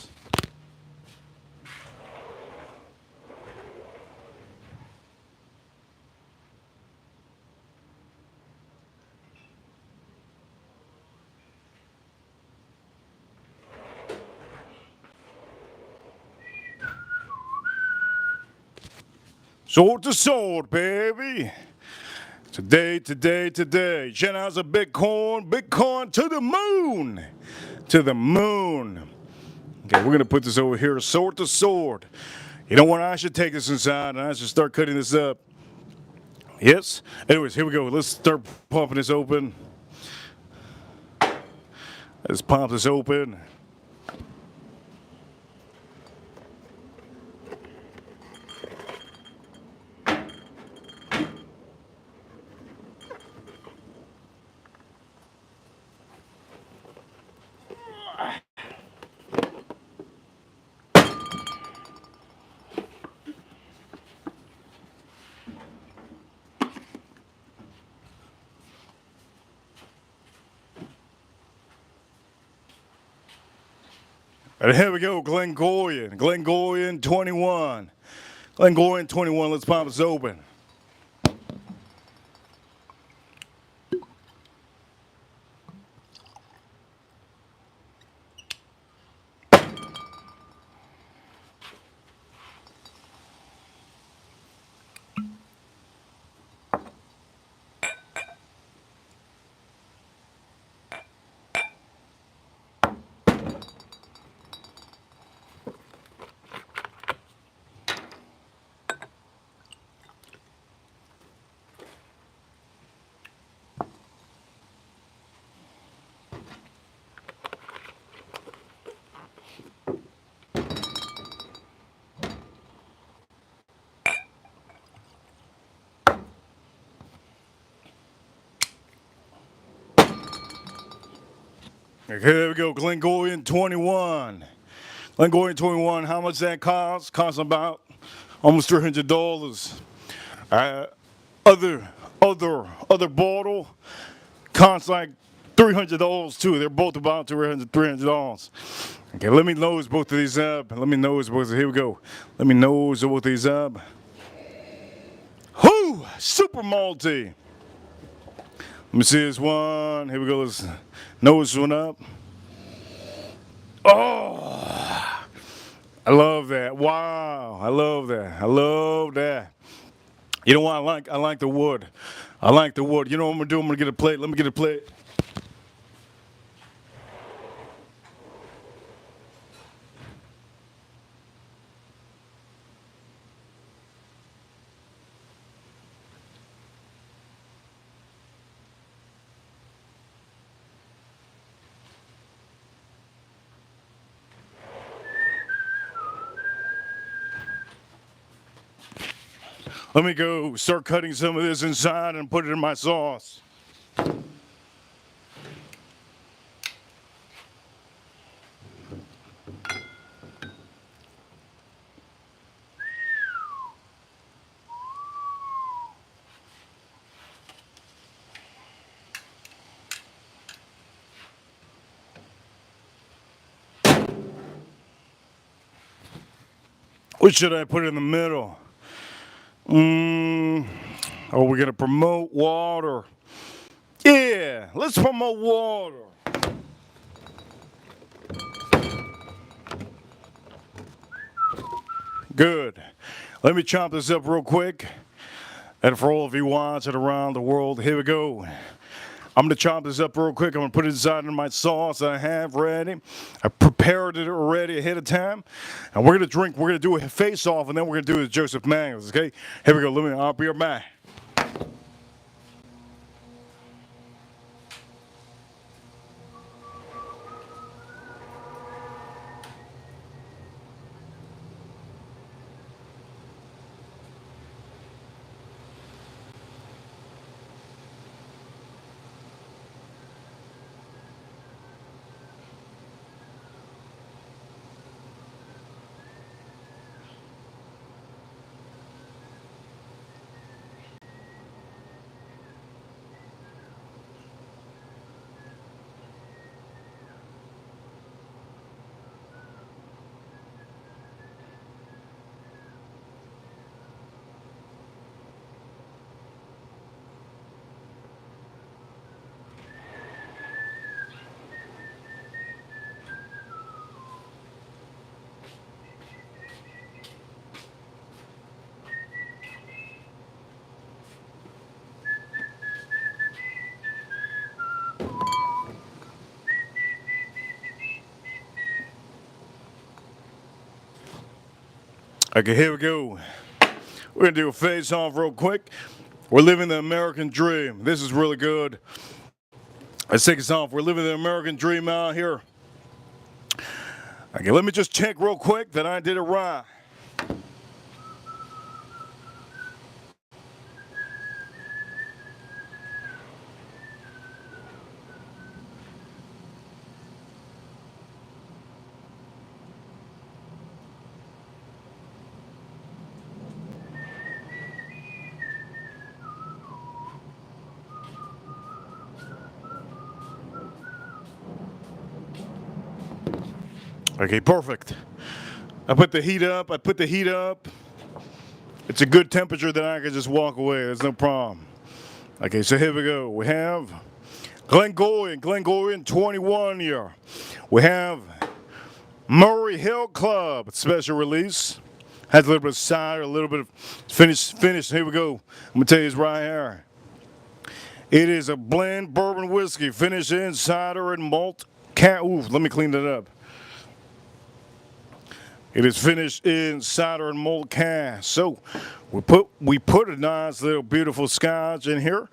Sword to sword, baby. Today, today, today. Shout out to Bitcoin. Bitcoin to the moon. To the moon. Okay, we're going to put this over here, sword to sword. You know what? I should take this inside and I should start cutting this up. Yes? Anyways, here we go. Let's start pumping this open. Let's pop this open. And here we go, Glengoyne 21. Glengoyne 21, let's pop this open. Here we go, Glengoyne 21. Glengoyne 21, how much that cost? Costs about almost $300. Other bottle costs like $300 too. They're both about $300. Okay, let me nose both of these up. Here we go. Let me nose both of these up. Whoo! Super malty. Let me see this one. Here we go. Let's nose one up. Oh, I love that. Wow, I love that. I love that. You know what I like? I like the wood. I like the wood. You know what I'm gonna do? I'm gonna get a plate. Let me get a plate. Let me go start cutting some of this inside and put it in my sauce. What should I put in the middle? Are we gonna promote water? Yeah, let's promote water. Good. Let me chop this up real quick. And for all of you watching around the world, here we go. I'm gonna chop this up real quick. I'm gonna put it inside in my sauce I have ready. I prepared it already ahead of time. And we're gonna do a face off, and then we're gonna do the Joseph Mangoes, okay? Here we go. I'll be right back. Okay, here we go. We're going to do a face-off real quick. We're living the American dream. This is really good. Let's take us off. We're living the American dream out here. Okay, let me just check real quick that I did it right. Okay, perfect. I put the heat up. It's a good temperature that I can just walk away. There's no problem. Okay, so here we go. We have Glengoyne 21 year. We have Murray Hill Club, special release. Has a little bit of cider, a little bit of finish. Here we go. I'm gonna tell you this right here. It is a blend bourbon whiskey, finished in cider and malt. Let me clean that up. It is finished in cider and malt cask. So we put a nice little beautiful scotch in here.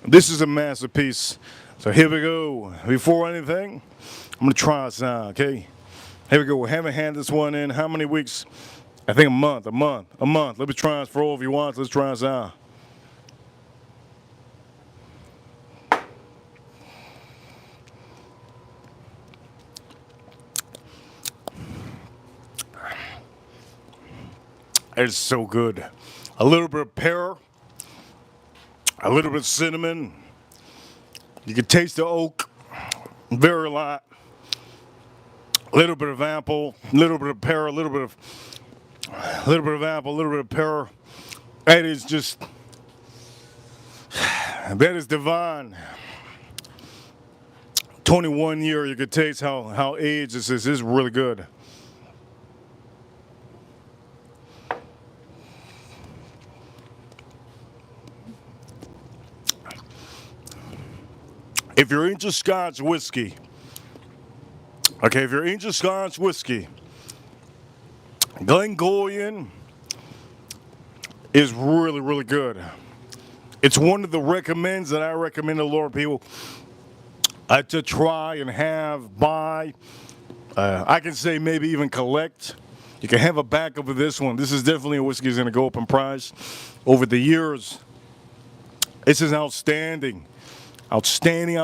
This is a masterpiece. So here we go. Before anything, I'm gonna try this out, okay? Here we go. We haven't had this one in how many weeks? I think a month. Let me try this for all of you once. Let's try this out. It's so good. A little bit of pear, a little bit of cinnamon. You can taste the oak, very light. A little bit of apple, a little bit of pear, a little bit of apple, a little bit of pear. That is just, that is divine. 21 year, you could taste how aged this is. This is really good. If you're into Scotch whiskey, Glengoyne is really, really good. It's one of the recommends that I recommend to a lot of people to try and buy. I can say maybe even collect. You can have a backup of this one. This is definitely a whiskey that's going to go up in price over the years. This is outstanding. Outstanding.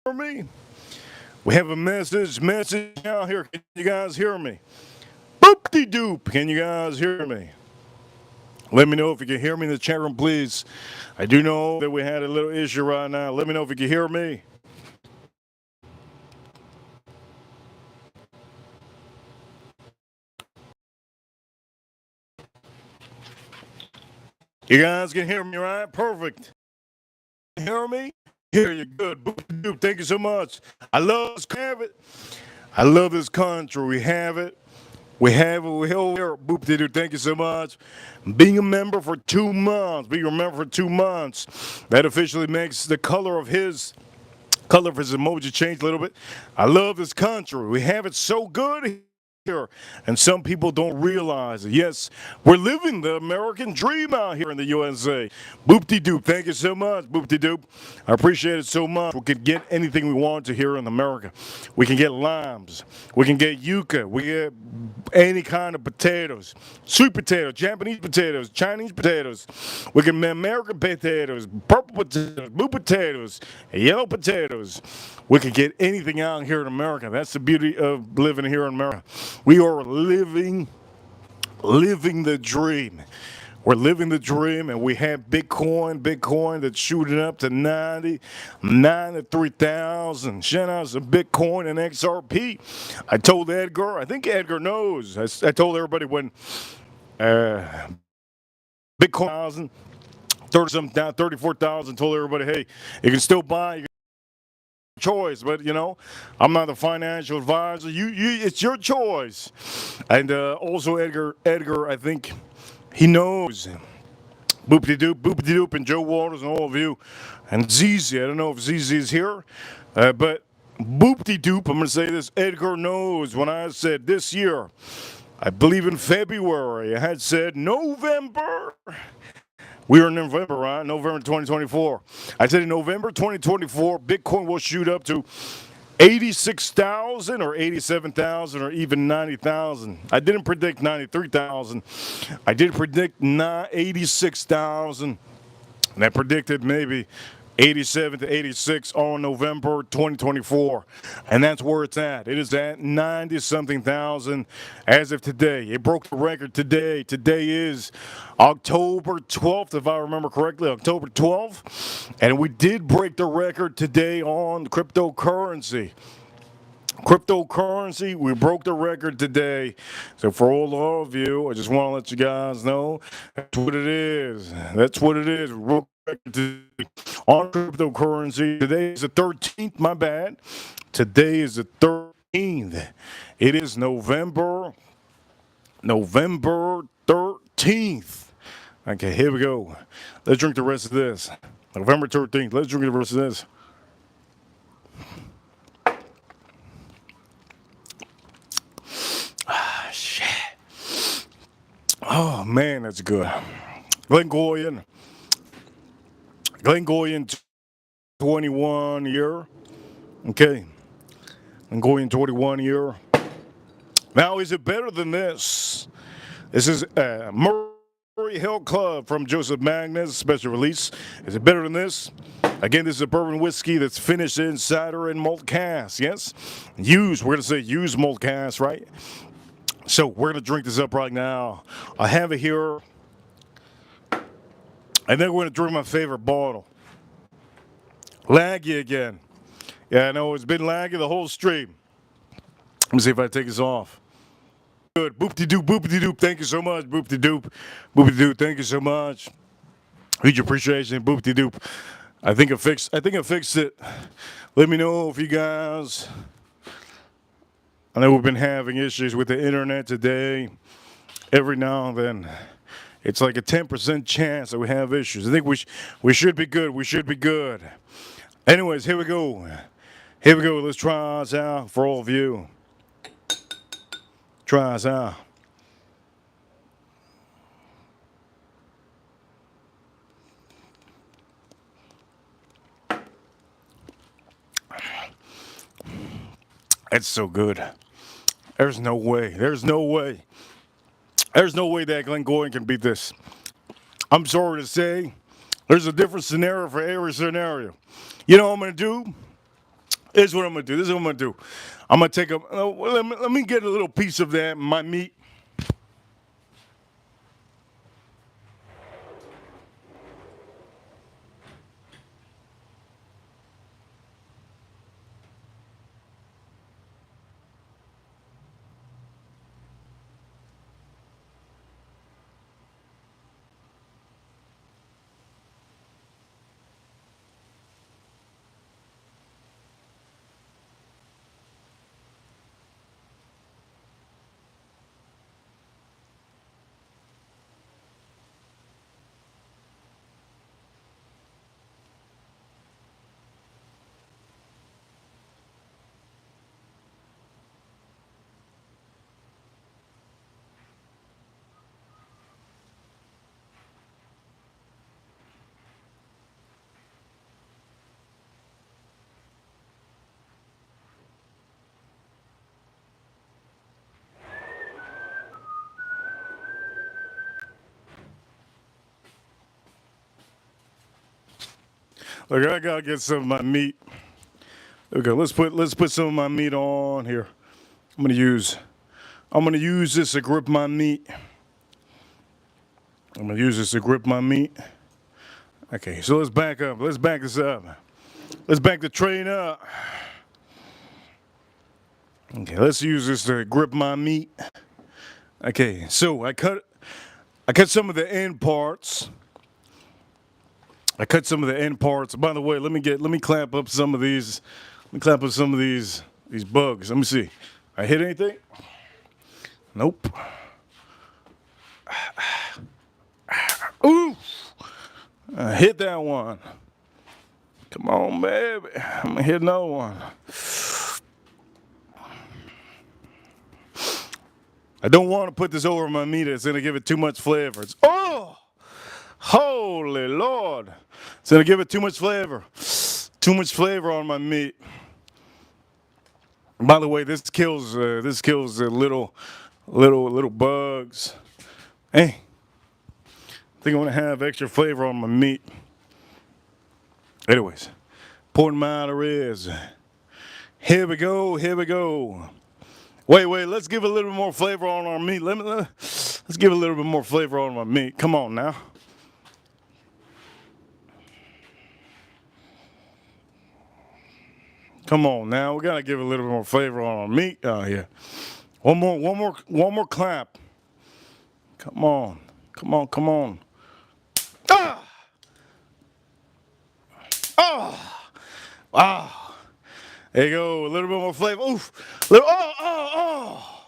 For me, we have a message out here. Can you guys hear me? Boop-de-doop. Can you guys hear me? Let me know if you can hear me in the chat room, please. I do know that we had a little issue right now. Let me know if you can hear me. You guys can hear me, right? Perfect. Hear me? Hear you good. Boop-de-doop. Thank you so much. I love this country. We have it. We have it. We're here. Boop-de-doo. Thank you so much. Being a member for 2 months. That officially makes the color of his emoji change a little bit. I love this country. We have it so good here, and some people don't realize it. Yes, we're living the American dream out here in the USA. Boop-de-doop. Thank you so much. Boop-de-doop. I appreciate it so much. We can get anything we want to here in America. We can get limes. We can get yucca. We get any kind of potatoes. Sweet potatoes, Japanese potatoes, Chinese potatoes. We can American potatoes, purple potatoes, blue potatoes, yellow potatoes. We can get anything out here in America. That's the beauty of living here in America. We are living the dream. We're living the dream, and we have Bitcoin that's shooting up to 93,000. Shout out to Bitcoin and XRP. I told Edgar, I think Edgar knows. I told everybody when Bitcoin 30-something down, 34,000, told everybody, hey, you can still buy. choice, but you know, I'm not a financial advisor. It's your choice. And also Edgar, I think he knows. Boopity doop, and Joe Waters and all of you, and ZZ. I don't know if ZZ is here, but boopty doop. I'm gonna say this. Edgar knows when I said this year. I believe in February. I had said November. We are in November, right? November 2024. I said in November 2024, Bitcoin will shoot up to 86,000 or 87,000 or even 90,000. I didn't predict 93,000. I did predict 86,000. And I predicted maybe 87 to 86 on November 2024. And that's where it's at. It is at 90-something thousand as of today. It broke the record today. Today is October 12th, if I remember correctly, October 12th. And we did break the record today on cryptocurrency. Cryptocurrency, we broke the record today. So for all of you, I just want to let you guys know that's what it is. That's what it is. We broke the record today on cryptocurrency. Today is the 13th, my bad. Today is the 13th. It is November 13th. Okay, here we go. Let's drink the rest of this. November 13th. Let's drink the rest of this. Oh, man, that's good. Glengoyne 21 year. Okay. Glengoyne 21 year. Now, is it better than this? This is Murray Hill Club from Joseph Magnus, special release. Is it better than this? Again, this is a bourbon whiskey that's finished in cider and malt cask, yes? We're going to say used malt cask, right? So we're going to drink this up right now. I have it here. And then we're going to drink my favorite bottle. Laggy again. Yeah, I know it's been laggy the whole stream. Let me see if I take this off. Good. Boop-de-doop, boop-de-doop. Thank you so much. Boop-de-doop. Boop-de-doop. Thank you so much. Huge appreciation. Boop-de-doop. I think I fixed it. Let me know if you guys... I know we've been having issues with the internet today. Every now and then, it's like a 10% chance that we have issues. I think we should be good. We should be good. Anyways, here we go. Here we go. Let's try us out for all of you. Try us out. It's so good. There's no way that Glengoyne can beat this. I'm sorry to say, there's a different scenario for every scenario. You know what I'm going to do? This is what I'm going to do. I'm going to take let me get a little piece of that, my meat. Look, I gotta get some of my meat. Okay, let's put some of my meat on here. I'm gonna use this to grip my meat. Okay, so let's back up. Let's back this up. Let's back the train up. Okay, let's use this to grip my meat. Okay, so I cut some of the end parts. By the way, let me clamp up some of these Let me clap with some of these bugs. Let me see. I hit anything? Nope. Ooh! I hit that one. Come on, baby. I'm gonna hit another one. I don't want to put this over my meat. It's gonna give it too much flavor. Oh! Holy Lord! It's gonna give it too much flavor. Too much flavor on my meat. By the way, this kills the little bugs. Hey, I think I want to have extra flavor on my meat. Anyways, pouring them out of ribs. Here we go. Here we go. Wait. Let's give a little bit more flavor on our meat. Let's give a little bit more flavor on my meat. Come on now. Come on now. We gotta give a little bit more flavor on our meat out here. One more clap. Come on. Come on. Ah! Oh! Wow. There you go. A little bit more flavor. Oof. Oh.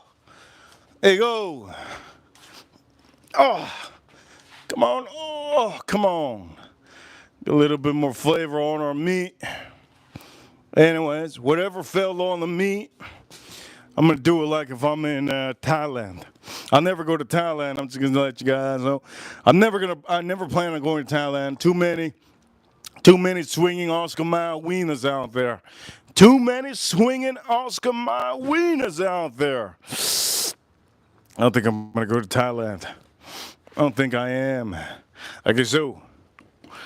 There you go. Oh. Come on. Oh, come on. A little bit more flavor on our meat. Anyways, whatever fell on the meat, I'm going to do it like if I'm in Thailand. I'll never go to Thailand. I'm just going to let you guys know. I never plan on going to Thailand. Too many swinging Oscar Mayer wieners out there. Too many swinging Oscar Mayer wieners out there. I don't think I'm going to go to Thailand. I don't think I am. I guess so.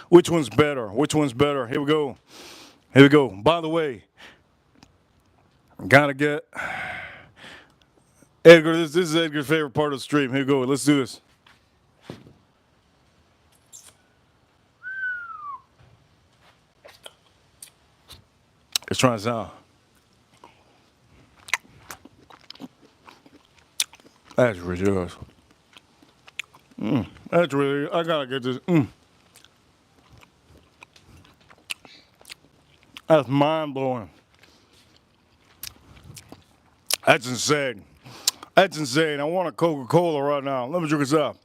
Which one's better? Here we go. By the way, gotta get Edgar. This is Edgar's favorite part of the stream. Here we go. Let's do this. Let's try this out. That's ridiculous. That's really. I gotta get this. That's mind blowing. That's insane. I want a Coca-Cola right now. Let me drink this up.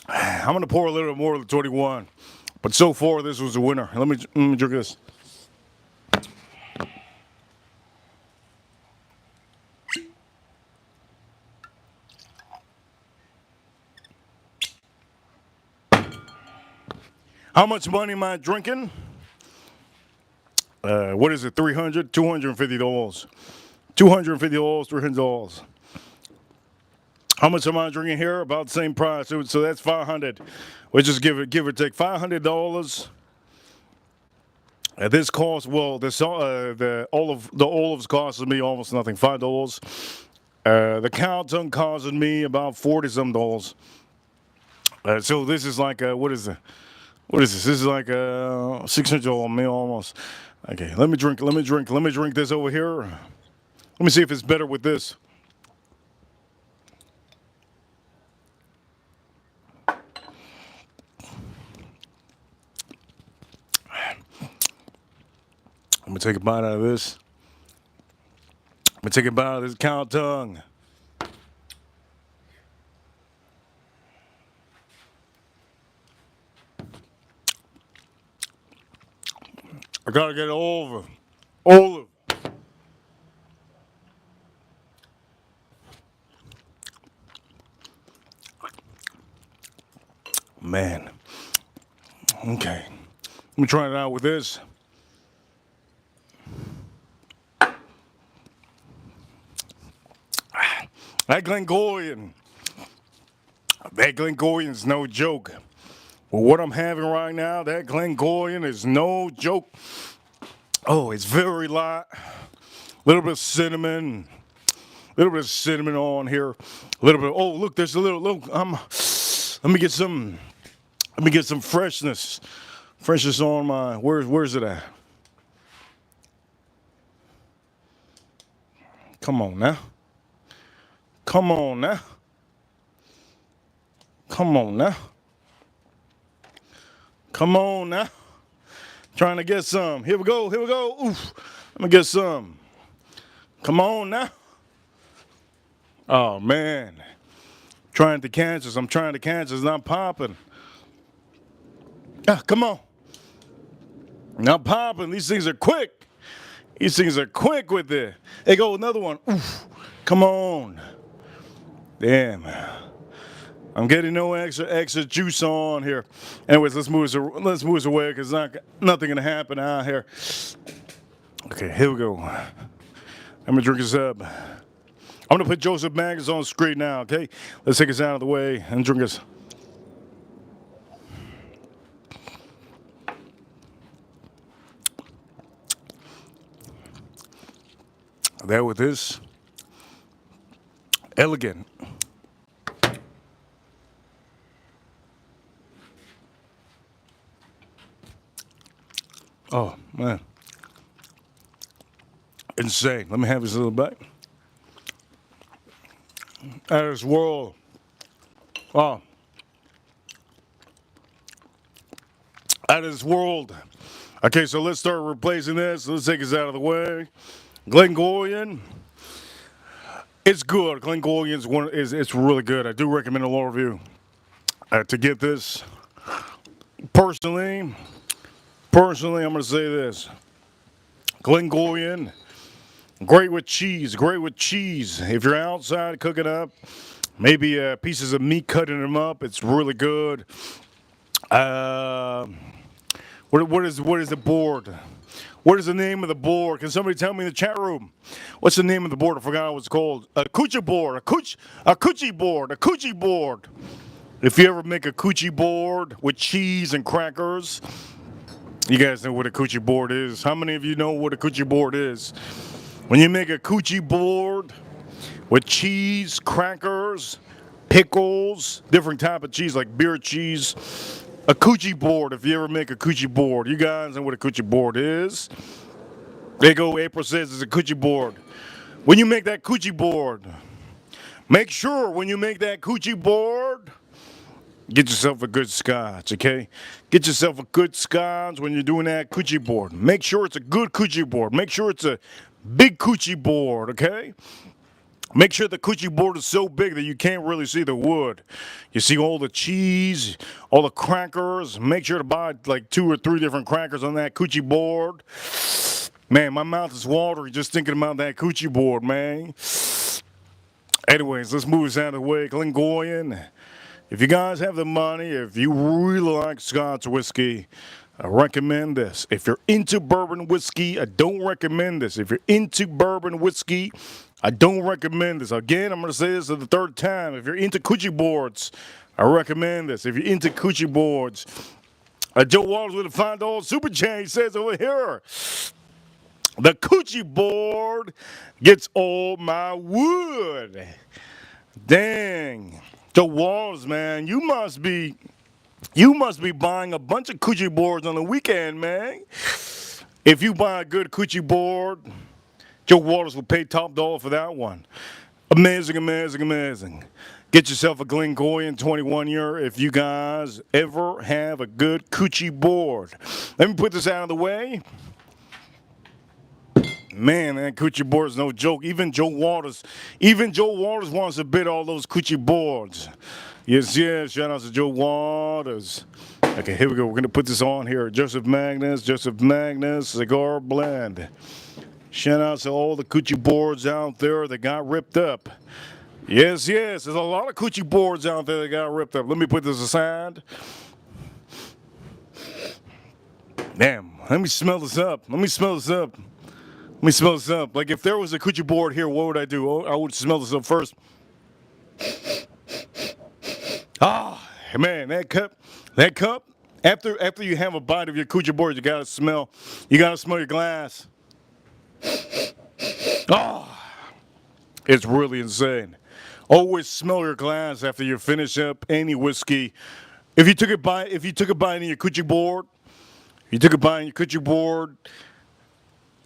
I'm gonna pour a little bit more of the 21, but so far this was a winner. Let me drink this. How much money am I drinking? What is it? $300, $250. $250, $300. How much am I drinking here? About the same price. So that's $500. We'll just give or take $500. This cost, well, the olives costed me almost nothing, $5. The cow tongue costed me about 40 some dollars. So this is like what is it? What is this? This is like a $600 meal almost. Okay, let me drink this over here. Let me see if it's better with this. I'm gonna take a bite out of this. I'm gonna take a bite out of this cow tongue. I gotta get olive. Man. Okay. Let me try it out with this. That Glengoyne's no joke. Well, what I'm having right now, that Glengoyne is no joke. Oh, it's very light. A little bit of cinnamon. On here. A little bit. Oh, look, there's a little. Let me get some freshness. Freshness on my. Where's it at? Come on now. Come on now. Come on now. Trying to get some. Here we go. Here we go. Oof. Let me get some. Come on now. Oh, man. Trying to catch us. I'm trying to catch us. It's not popping. Ah, come on. Not popping. These things are quick. These things are quick with it. Hey, go another one. Oof. Come on. Damn. I'm getting no extra juice on here. Anyways, let's move us away because nothing gonna happen out here. Okay, here we go. I'm gonna drink this up. I'm gonna put Joseph Magnus on the screen now. Okay, let's take us out of the way and drink us. There with this elegant. Oh man, insane. Let me have this little bite. Out of this world. Oh, out of this world. Okay, so let's start replacing this. Let's take us out of the way. Glengoyne. It's good. Glengoyne's it's really good. I do recommend a lot of you to get this. Personally, I'm going to say this. Glengoyne, great with cheese. Great with cheese. If you're outside cooking up, maybe pieces of meat, cutting them up, it's really good. What is the board? What is the name of the board? Can somebody tell me in the chat room? What's the name of the board? I forgot what it's called. A coochie board. A coochie board. A coochie board. If you ever make a coochie board with cheese and crackers, you guys know what a coochie board is. How many of you know what a coochie board is? When you make a coochie board with cheese, crackers, pickles, different type of cheese like beer cheese, a coochie board, if you ever make a coochie board. You guys know what a coochie board is. There you go, April says it's a coochie board. When you make that coochie board, make sure when you make that coochie board, get yourself a good scotch, okay? Get yourself a good scotch when you're doing that coochie board. Make sure it's a good coochie board. Make sure it's a big coochie board, okay? Make sure the coochie board is so big that you can't really see the wood. You see all the cheese, all the crackers. Make sure to buy like 2 or 3 different crackers on that coochie board. Man, my mouth is watering just thinking about that coochie board, man. Anyways, let's move this out of the way. Glengoyne. If you guys have the money, if you really like Scotch whiskey, I recommend this. If you're into bourbon whiskey, I don't recommend this. If you're into bourbon whiskey, I don't recommend this. Again, I'm going to say this for the 3rd time. If you're into coochie boards, I recommend this. If you're into coochie boards, Joe Waters with a $5 super chat says over here, the coochie board gets all my wood. Dang. Joe Waters, man, you must be buying a bunch of coochie boards on the weekend, man. If you buy a good coochie board, Joe Waters will pay top dollar for that one. Amazing, amazing, amazing. Get yourself a Glengoyne 21 year if you guys ever have a good coochie board. Let me put this out of the way. Man, that coochie board is no joke. Even Joe Waters wants to bid all those coochie boards. Yes, yes, shout out to Joe Waters. Okay, here we go. We're going to put this on here. Joseph Magnus, Cigar Blend. Shout out to all the coochie boards out there that got ripped up. Yes, yes, there's a lot of coochie boards out there that got ripped up. Let me put this aside. Damn, let me smell this up. Like, if there was a coochie board here, what would I do? Oh, I would smell this up first. Ah, man, that cup. After you have a bite of your coochie board, you gotta smell your glass. Ah, it's really insane. Always smell your glass after you finish up any whiskey. If you took a bite in your coochie board,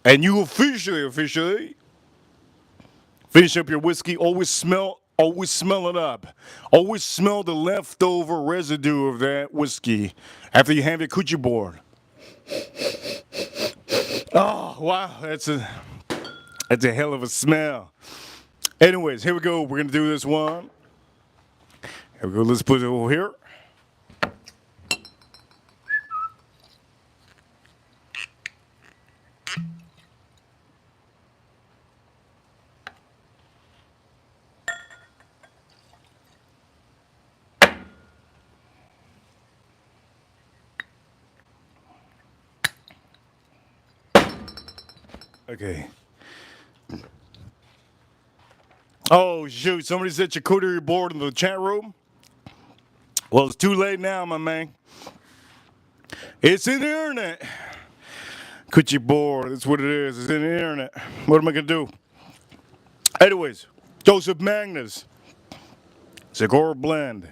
and you officially finish up your whiskey, always smell Always smell it up. Always smell the leftover residue of that whiskey after you have your coochie board. Oh, wow. That's a hell of a smell. Anyways, here we go. We're going to do this one. Here we go. Let's put it over here. Okay. Oh, shoot. Somebody said charcuterie board in the chat room. Well, it's too late now, my man. It's in the internet. Coochie board. That's what it is. It's in the internet. What am I going to do? Anyways, Joseph Magnus. Cigar blend.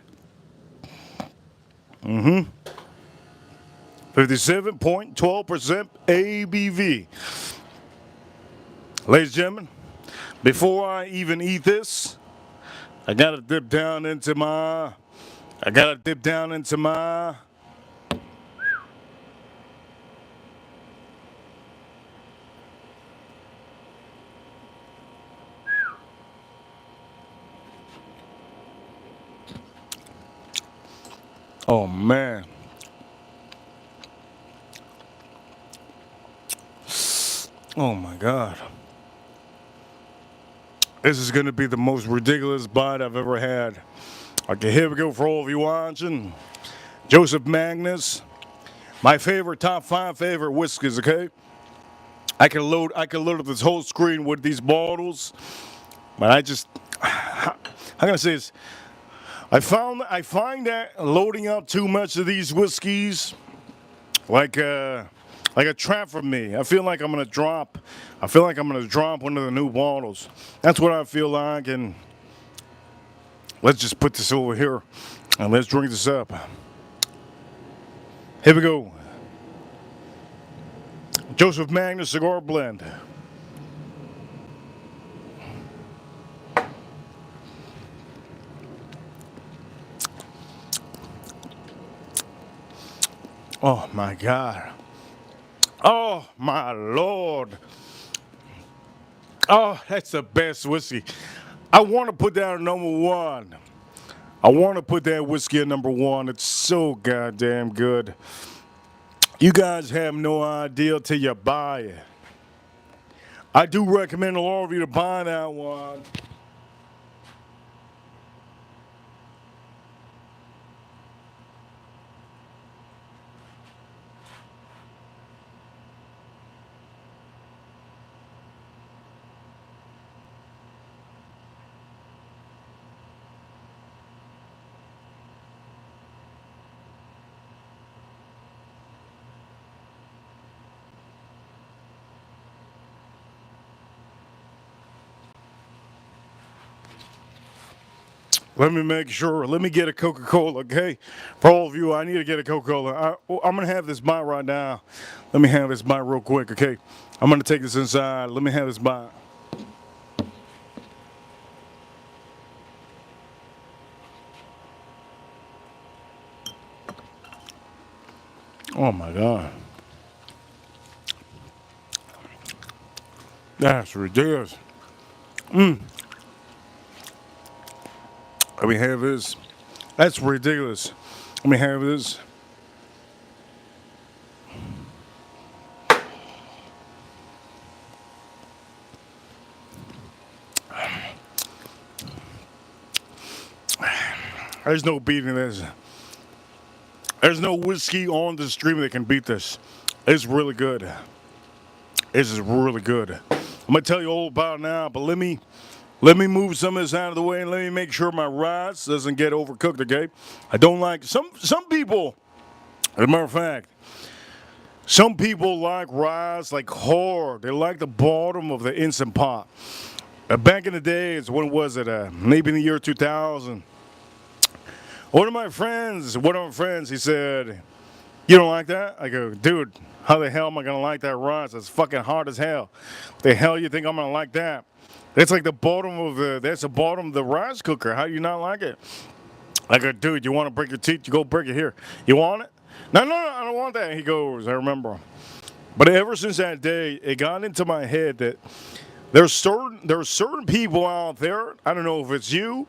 57.12% ABV. Ladies and gentlemen, before I even eat this, I gotta dip down into my. Oh man. Oh my God. This is going to be the most ridiculous bite I've ever had. Okay, here we go for all of you watching. Joseph Magnus. My top 5 favorite whiskeys, okay? I can load up this whole screen with these bottles. But how can I say this? I find that loading up too much of these whiskeys like a trap for me. I feel like I'm gonna drop one of the new bottles. That's what I feel like, and let's just put this over here and let's drink this up. Here we go. Joseph Magnus Cigar Blend. Oh my God. Oh my Lord. Oh, that's the best whiskey. I want to put that at number 1. I want to put that whiskey at number 1. It's so goddamn good. You guys have no idea till you buy it. I do recommend all of you to buy that one. Let me make sure. Let me get a Coca-Cola, okay? For all of you, I need to get a Coca-Cola. I'm going to have this bite right now. Let me have this bite real quick, okay? I'm going to take this inside. Let me have this bite. Oh, my God. That's ridiculous. Let me have this. That's ridiculous. Let me have this. There's no beating this. There's no whiskey on the stream that can beat this. It's really good. This is really good. I'm gonna tell you all about it now, but let me move some of this out of the way and let me make sure my rice doesn't get overcooked, okay? I don't like some people, as a matter of fact, some people like rice like hard. They like the bottom of the Instant Pot. Back in the days, when was it? Maybe in the year 2000. One of my friends, he said, "You don't like that?" I go, "Dude, how the hell am I gonna like that rice? It's fucking hard as hell. The hell you think I'm gonna like that?" That's like the bottom of that's the bottom of the rice cooker. How you not like it? Like a dude, you want to break your teeth? You go break it here. You want it? No, no, no, I don't want that. He goes, I remember. But ever since that day, it got into my head that there's certain people out there. I don't know if it's you.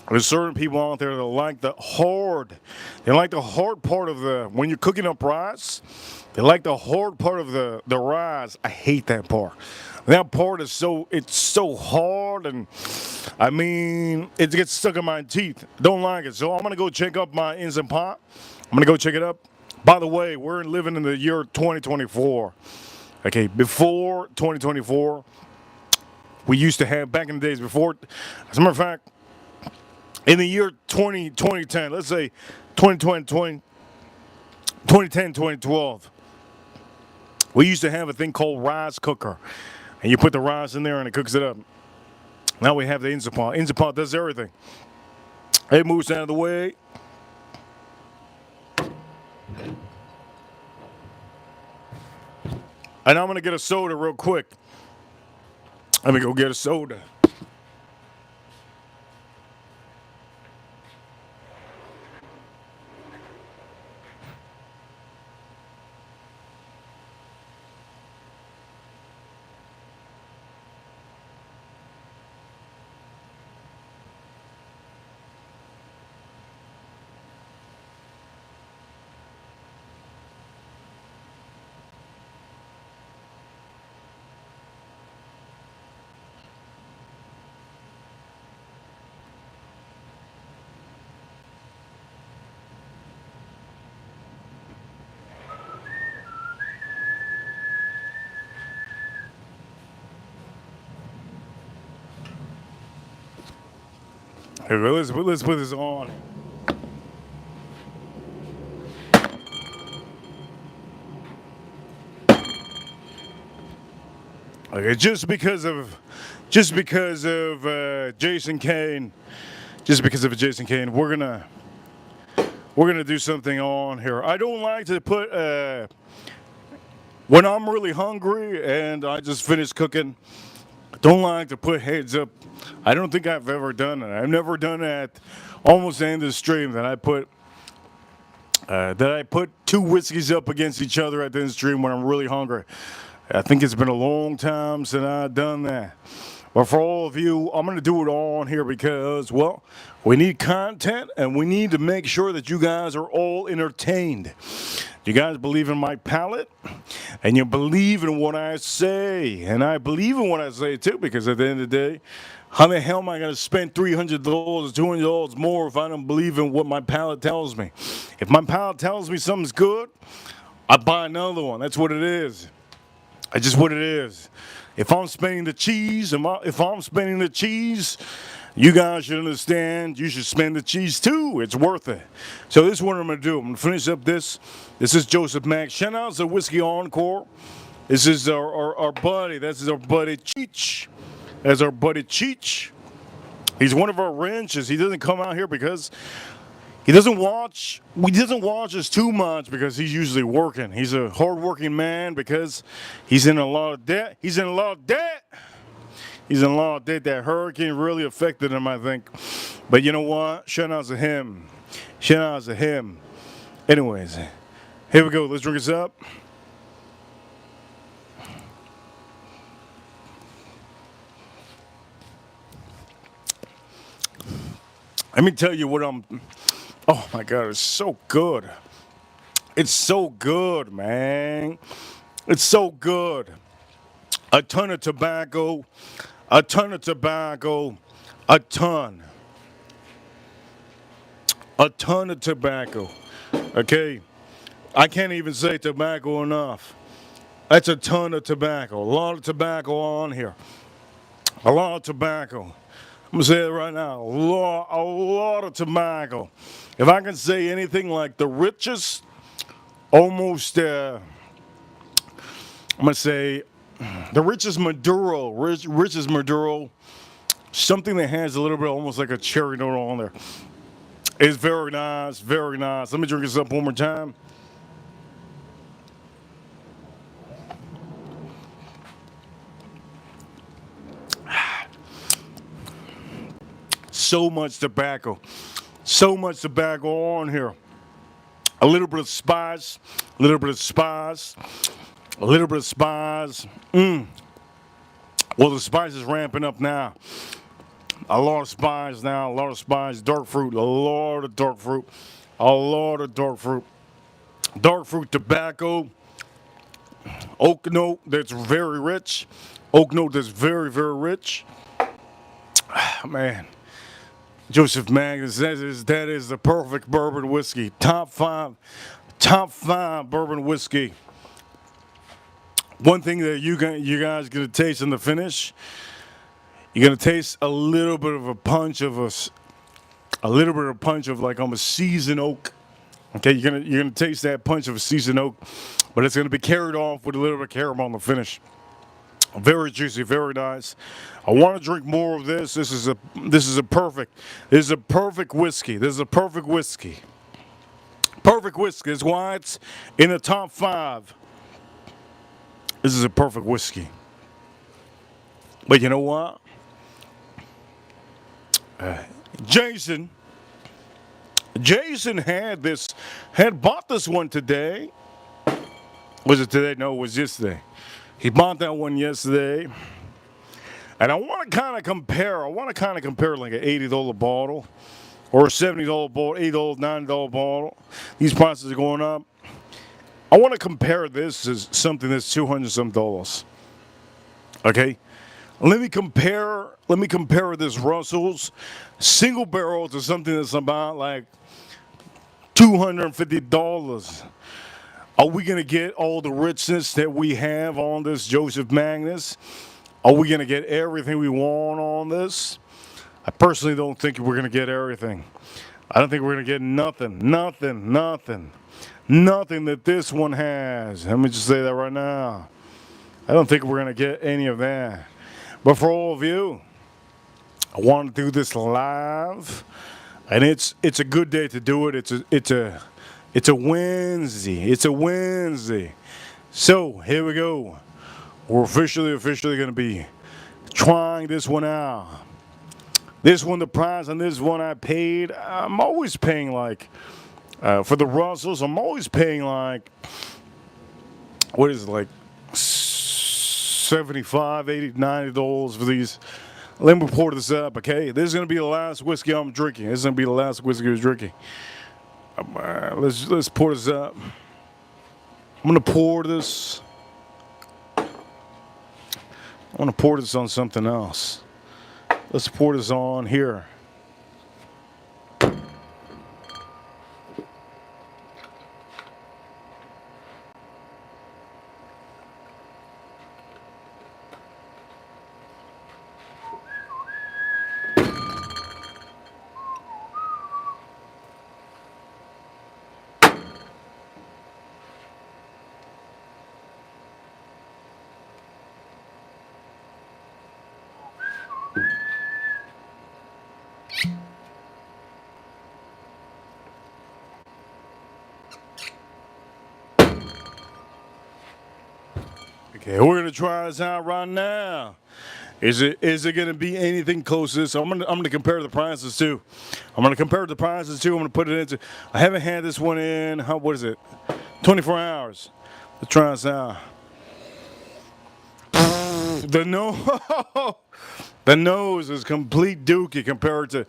There's certain people out there that like the hard. They like the hard part of the when you're cooking up rice. They like the hard part of the rice. I hate that part. That part is so hard, and I mean it gets stuck in my teeth. Don't like it. So I'm gonna go check up my Instant Pot. I'm gonna go check it up. By the way, we're living in the year 2024. Okay, before 2024, we used to have back in the days before. As a matter of fact, in the year 2010, let's say 2010, 2012, we used to have a thing called rice cooker. And you put the rice in there and it cooks it up. Now we have the Instant Pot. Instant Pot does everything. It moves out of the way. And I'm going to get a soda real quick. Let me go get a soda. Hey, let's put this on. Okay, just because of Jason Kane, we're gonna do something on here. I don't like to put when I'm really hungry and I just finished cooking. I don't like to put heads up. I don't think I've ever done it. I've never done it at almost the end of the stream that I put two whiskeys up against each other at the end of the stream when I'm really hungry. I think it's been a long time since I've done that. But for all of you, I'm going to do it all on here because, well, we need content and we need to make sure that you guys are all entertained. You guys believe in my palate and you believe in what I say. And I believe in what I say too, because at the end of the day, how the hell am I going to spend $300, $200 more if I don't believe in what my palate tells me? If my palate tells me something's good, I buy another one. That's what it is. It's just what it is. If I'm spending the cheese, you guys should understand you should spend the cheese too. It's worth it. So this is what I'm going to do. I'm going to finish up this. This is Joseph Mack. Shout out to Whiskey Encore. This is our buddy. This is our buddy Cheech. That's our buddy Cheech. He's one of our wrenches. He doesn't come out here because he doesn't watch us too much because he's usually working. He's a hard-working man because he's in a lot of debt. He's in a lot of debt. That hurricane really affected him, I think. But you know what? Shout out to him. Anyways, here we go. Let's drink this up. Let me tell you what oh my God, it's so good. It's so good, man. It's so good. A ton of tobacco. A ton. A ton of tobacco. Okay? I can't even say tobacco enough. That's a ton of tobacco. A lot of tobacco on here. A lot of tobacco. I'm going to say it right now. A lot of tobacco. If I can say anything like the richest, almost, I'm going to say the richest Maduro, something that has a little bit almost like a cherry note on there. It's very nice, very nice. Let me drink this up one more time. So much tobacco. So much tobacco on here. A little bit of spice. A little bit of spice. A little bit of spice. Well, the spice is ramping up now. A lot of spice now. A lot of spice. Dark fruit. A lot of dark fruit. A lot of dark fruit. Dark fruit tobacco. Oak note that's very rich. Oak note that's very, very rich. Man. Joseph Magnus, that is the perfect bourbon whiskey. Top five bourbon whiskey. One thing that you guys gonna taste in the finish, you're gonna taste a little bit of a punch of like a seasoned oak. Okay, you're gonna taste that punch of a seasoned oak, but it's gonna be carried off with a little bit of caramel on the finish. Very juicy, very nice. I want to drink more of this. This is a perfect whiskey. This is a perfect whiskey. Perfect whiskey is why it's in the top 5. This is a perfect whiskey. But you know what? Jason had bought this one today. Was it today? No, it was yesterday. He bought that one yesterday. And I want to kind of compare like an $80 bottle or a $70 bottle, $8, $9 bottle. These prices are going up. I want to compare this to something that's $200 some. Okay? Let me compare this Russell's single barrel to something that's about like $250. Are we going to get all the richness that we have on this Joseph Magnus? Are we going to get everything we want on this? I personally don't think we're going to get everything. I don't think we're going to get nothing that this one has. Let me just say that right now. I don't think we're going to get any of that. But for all of you, I want to do this live. And it's a good day to do it. It's a Wednesday. It's a Wednesday. So, here we go. We're officially going to be trying this one out. This one, the price on this one I paid, I'm always paying like, for the Russells, I'm always paying like, what is it, like $75, $80, $90 for these. Let me pour this up, okay? This is going to be the last whiskey I'm drinking. This is going to be the last whiskey I'm drinking. Let's pour this up. I'm going to pour this. I want to pour this on something else. Let's pour this on here. Okay, we're gonna try this out right now. Is it gonna be anything close to this? I'm gonna compare the prices too. I'm gonna put it into. I haven't had this one in what is it? 24 hours. Let's try this out. The nose is complete dookie compared to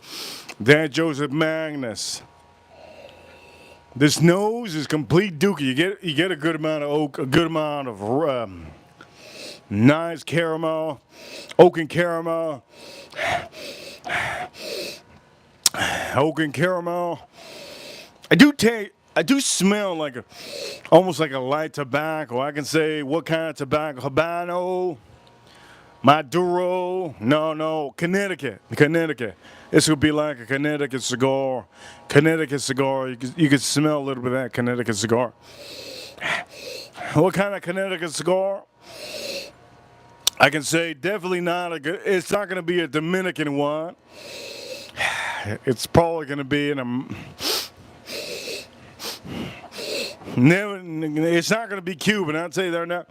that Joseph Magnus. This nose is complete dookie. You get a good amount of oak, a good amount of nice caramel, oak and caramel, I do smell like almost like a light tobacco. I can say what kind of tobacco? Habano, Maduro. No, Connecticut. This would be like a Connecticut cigar. You could smell a little bit of that Connecticut cigar. What kind of Connecticut cigar? I can say definitely not a good. It's not going to be a Dominican one. It's probably going to be it's not going to be Cuban. I'd say they're not.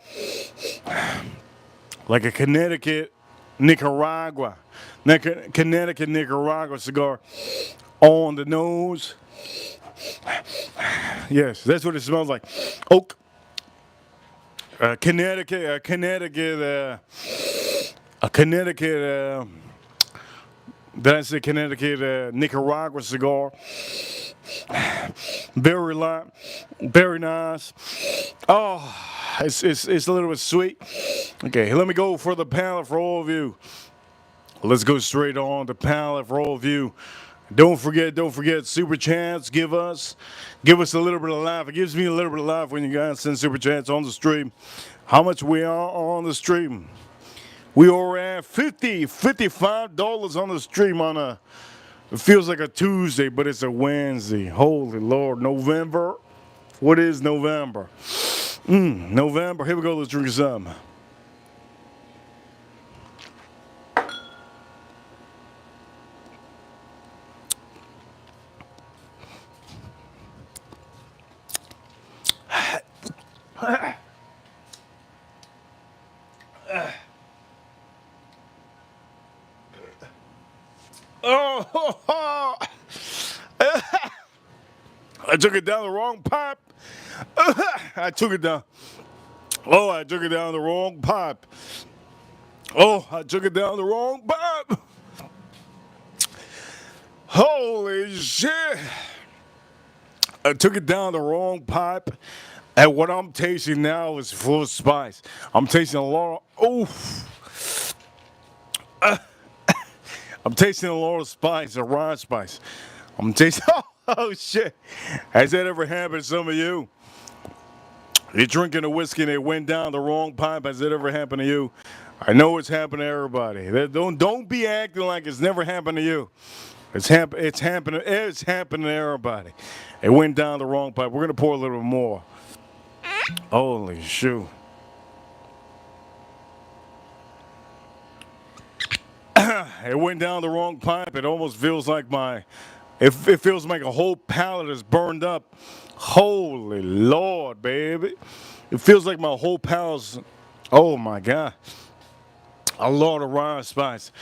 Like a Connecticut, Nicaragua. Connecticut Nicaragua cigar on the nose. Yes, that's what it smells like. Oak. Connecticut. Did I say Connecticut Nicaragua cigar? Very light, very nice. Oh, it's a little bit sweet. Okay, let me go for the palate for all of you. Let's go straight on the palate for all of you. Don't forget, super chats. Give us a little bit of life. It gives me a little bit of life when you guys send super chats on the stream. How much we are on the stream? We are at $55 on the stream on a. It feels like a Tuesday, but it's a Wednesday. Holy Lord, November. What is November? November. Here we go. Let's drink some. Oh, I took it down the wrong pipe. I took it down. Oh, I took it down the wrong pipe. Oh, I took it down the wrong pipe. Holy shit. I took it down the wrong pipe. And what I'm tasting now is full of spice. I'm tasting a lot of, I'm tasting a lot of spice, a raw spice. I'm tasting, oh shit. Has that ever happened to some of you? You're drinking a whiskey and it went down the wrong pipe. Has that ever happened to you? I know it's happened to everybody. Don't be acting like it's never happened to you. It's happening to everybody. It went down the wrong pipe. We're gonna pour a little bit more. Holy shoot. It went down the wrong pipe. It almost feels like it feels like a whole palate is burned up. Holy Lord, baby. It feels like my whole palate's, oh my God. A lot of raw spice.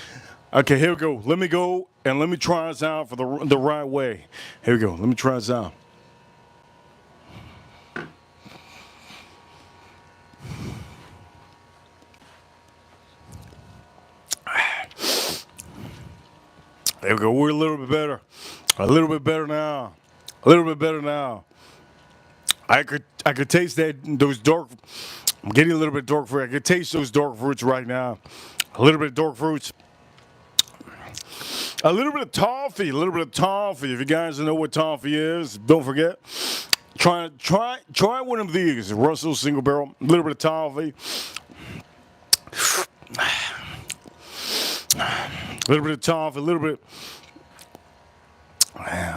Okay, here we go. Let me go and let me try this out for the right way. Here we go. Let me try this out. There we go. We're a little bit better. A little bit better now. A little bit better now. I could taste those dark. I'm getting a little bit dark fruit. I could taste those dark fruits right now. A little bit of dark fruits. A little bit of toffee. A little bit of toffee. If you guys don't know what toffee is, don't forget. Try one of these. Russell Single Barrel. A little bit of toffee. A little bit of toffee. A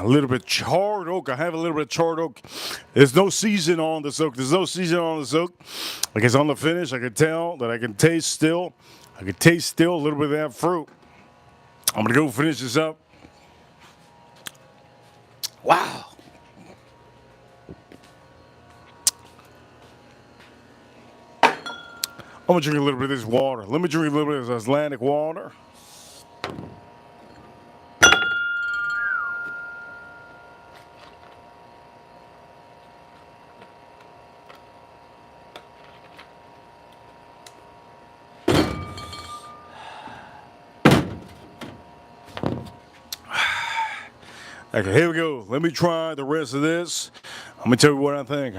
little bit charred oak. I have a little bit of charred oak. There's no season on this oak. There's no season on this oak. Like it's on the finish. I can tell that I can taste still. I can taste still a little bit of that fruit. I'm gonna go finish this up. Wow. I'm gonna drink a little bit of this water. Let me drink a little bit of this Atlantic water. Okay, here we go. Let me try the rest of this. I'm gonna tell you what I think.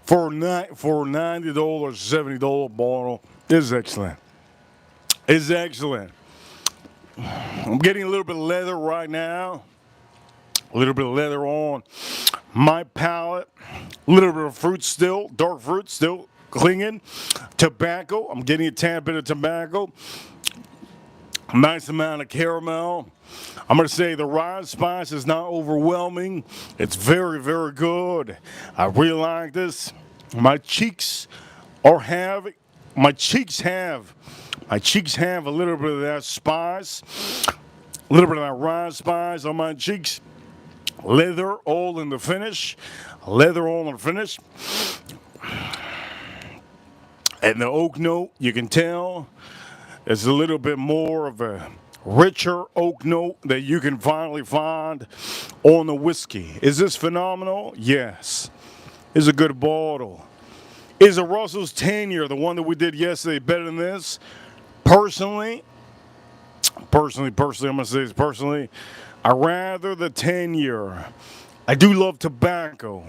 For $90, $70 bottle, this is excellent. It's excellent. I'm getting a little bit of leather right now. A little bit of leather on my palate. A little bit of fruit still, dark fruit still clinging. Tobacco, I'm getting a tad bit of tobacco. Nice amount of caramel. I'm going to say the rye spice is not overwhelming. It's very, very good. I really like this. My cheeks have a little bit of that spice. A little bit of that rye spice on my cheeks. Leather all in the finish. Leather all in the finish. And the oak note, you can tell, is a little bit more of a richer oak note that you can finally find on the whiskey. Is this phenomenal? Yes. It's a good bottle. Is a Russell's 10-year, the one that we did yesterday, better than this? Personally, I'm going to say this personally, I rather the 10-year. I do love tobacco.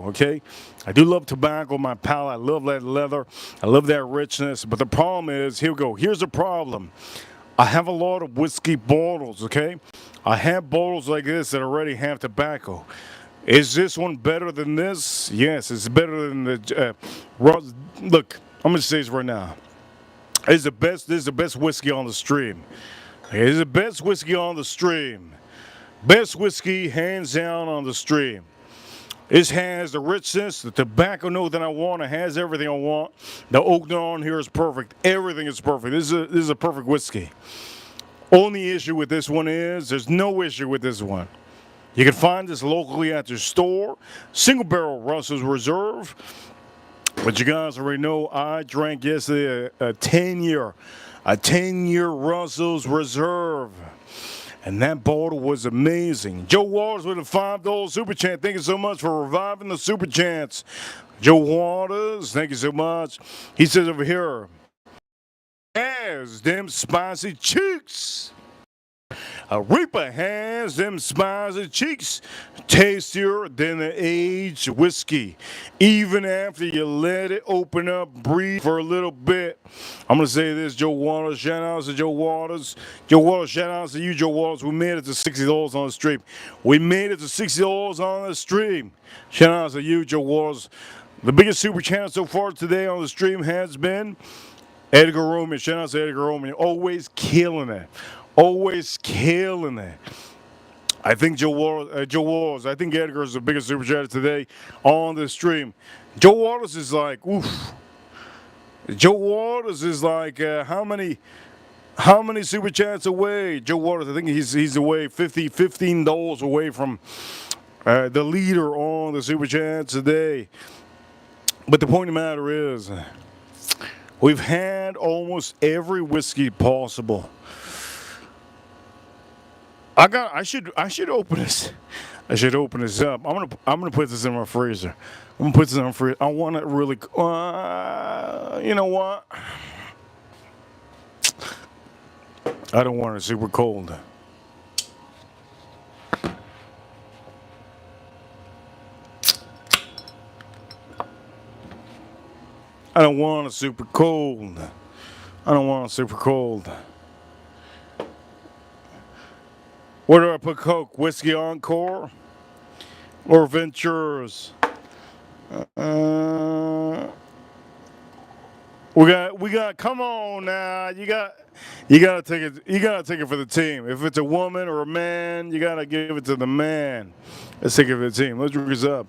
Okay? I do love tobacco, my palate. I love that leather. I love that richness. But the problem is, here we go. Here's the problem. I have a lot of whiskey bottles, okay? I have bottles like this that already have tobacco. Is this one better than this? Yes, it's better than the... look, I'm going to say this right now. This is the best whiskey on the stream. It is the best whiskey on the stream. Best whiskey, hands down, on the stream. This has the richness, the tobacco note that I want. It has everything I want. The oak note on here is perfect. Everything is perfect. This is a perfect whiskey. Only issue with this one is, there's no issue with this one. You can find this locally at your store. Single barrel Russell's Reserve. But you guys already know I drank yesterday a 10-year Russell's Reserve. And that bottle was amazing. Joe Waters with a $5 super chat. Thank you so much for reviving the super chats. Joe Waters, thank you so much. He says over here, has them spicy cheeks. A Reaper has them spicy cheeks, tastier than the aged whiskey. Even after you let it open up, breathe for a little bit. I'm going to say this, Joe Waters. Shout out to Joe Waters. Joe Waters, shout out to you, Joe Waters. We made it to $60 on the stream. We made it to $60 on the stream. Shout out to you, Joe Waters. The biggest super channel so far today on the stream has been Edgar Roman. Shout out to Edgar Roman. Always killing it. Always killing it. I think Joe Waters, I think Edgar is the biggest super chat today on the stream. Joe Waters is like, oof. Joe Waters is like, how many super chats away? Joe Waters, I think he's away $15 away from the leader on the super chat today. But the point of the matter is, we've had almost every whiskey possible. I should open this. I should open this up. I'm gonna put this in my freezer. I'm gonna put this in my freezer. I want it really. You know what? I don't want it super cold. I don't want it super cold. I don't want it super cold. Where do I put Coke? Whiskey Encore or Ventures? We got. Come on now, you gotta take it. You gotta take it for the team. If it's a woman or a man, you gotta give it to the man. Let's take it for the team. Let's drink this up.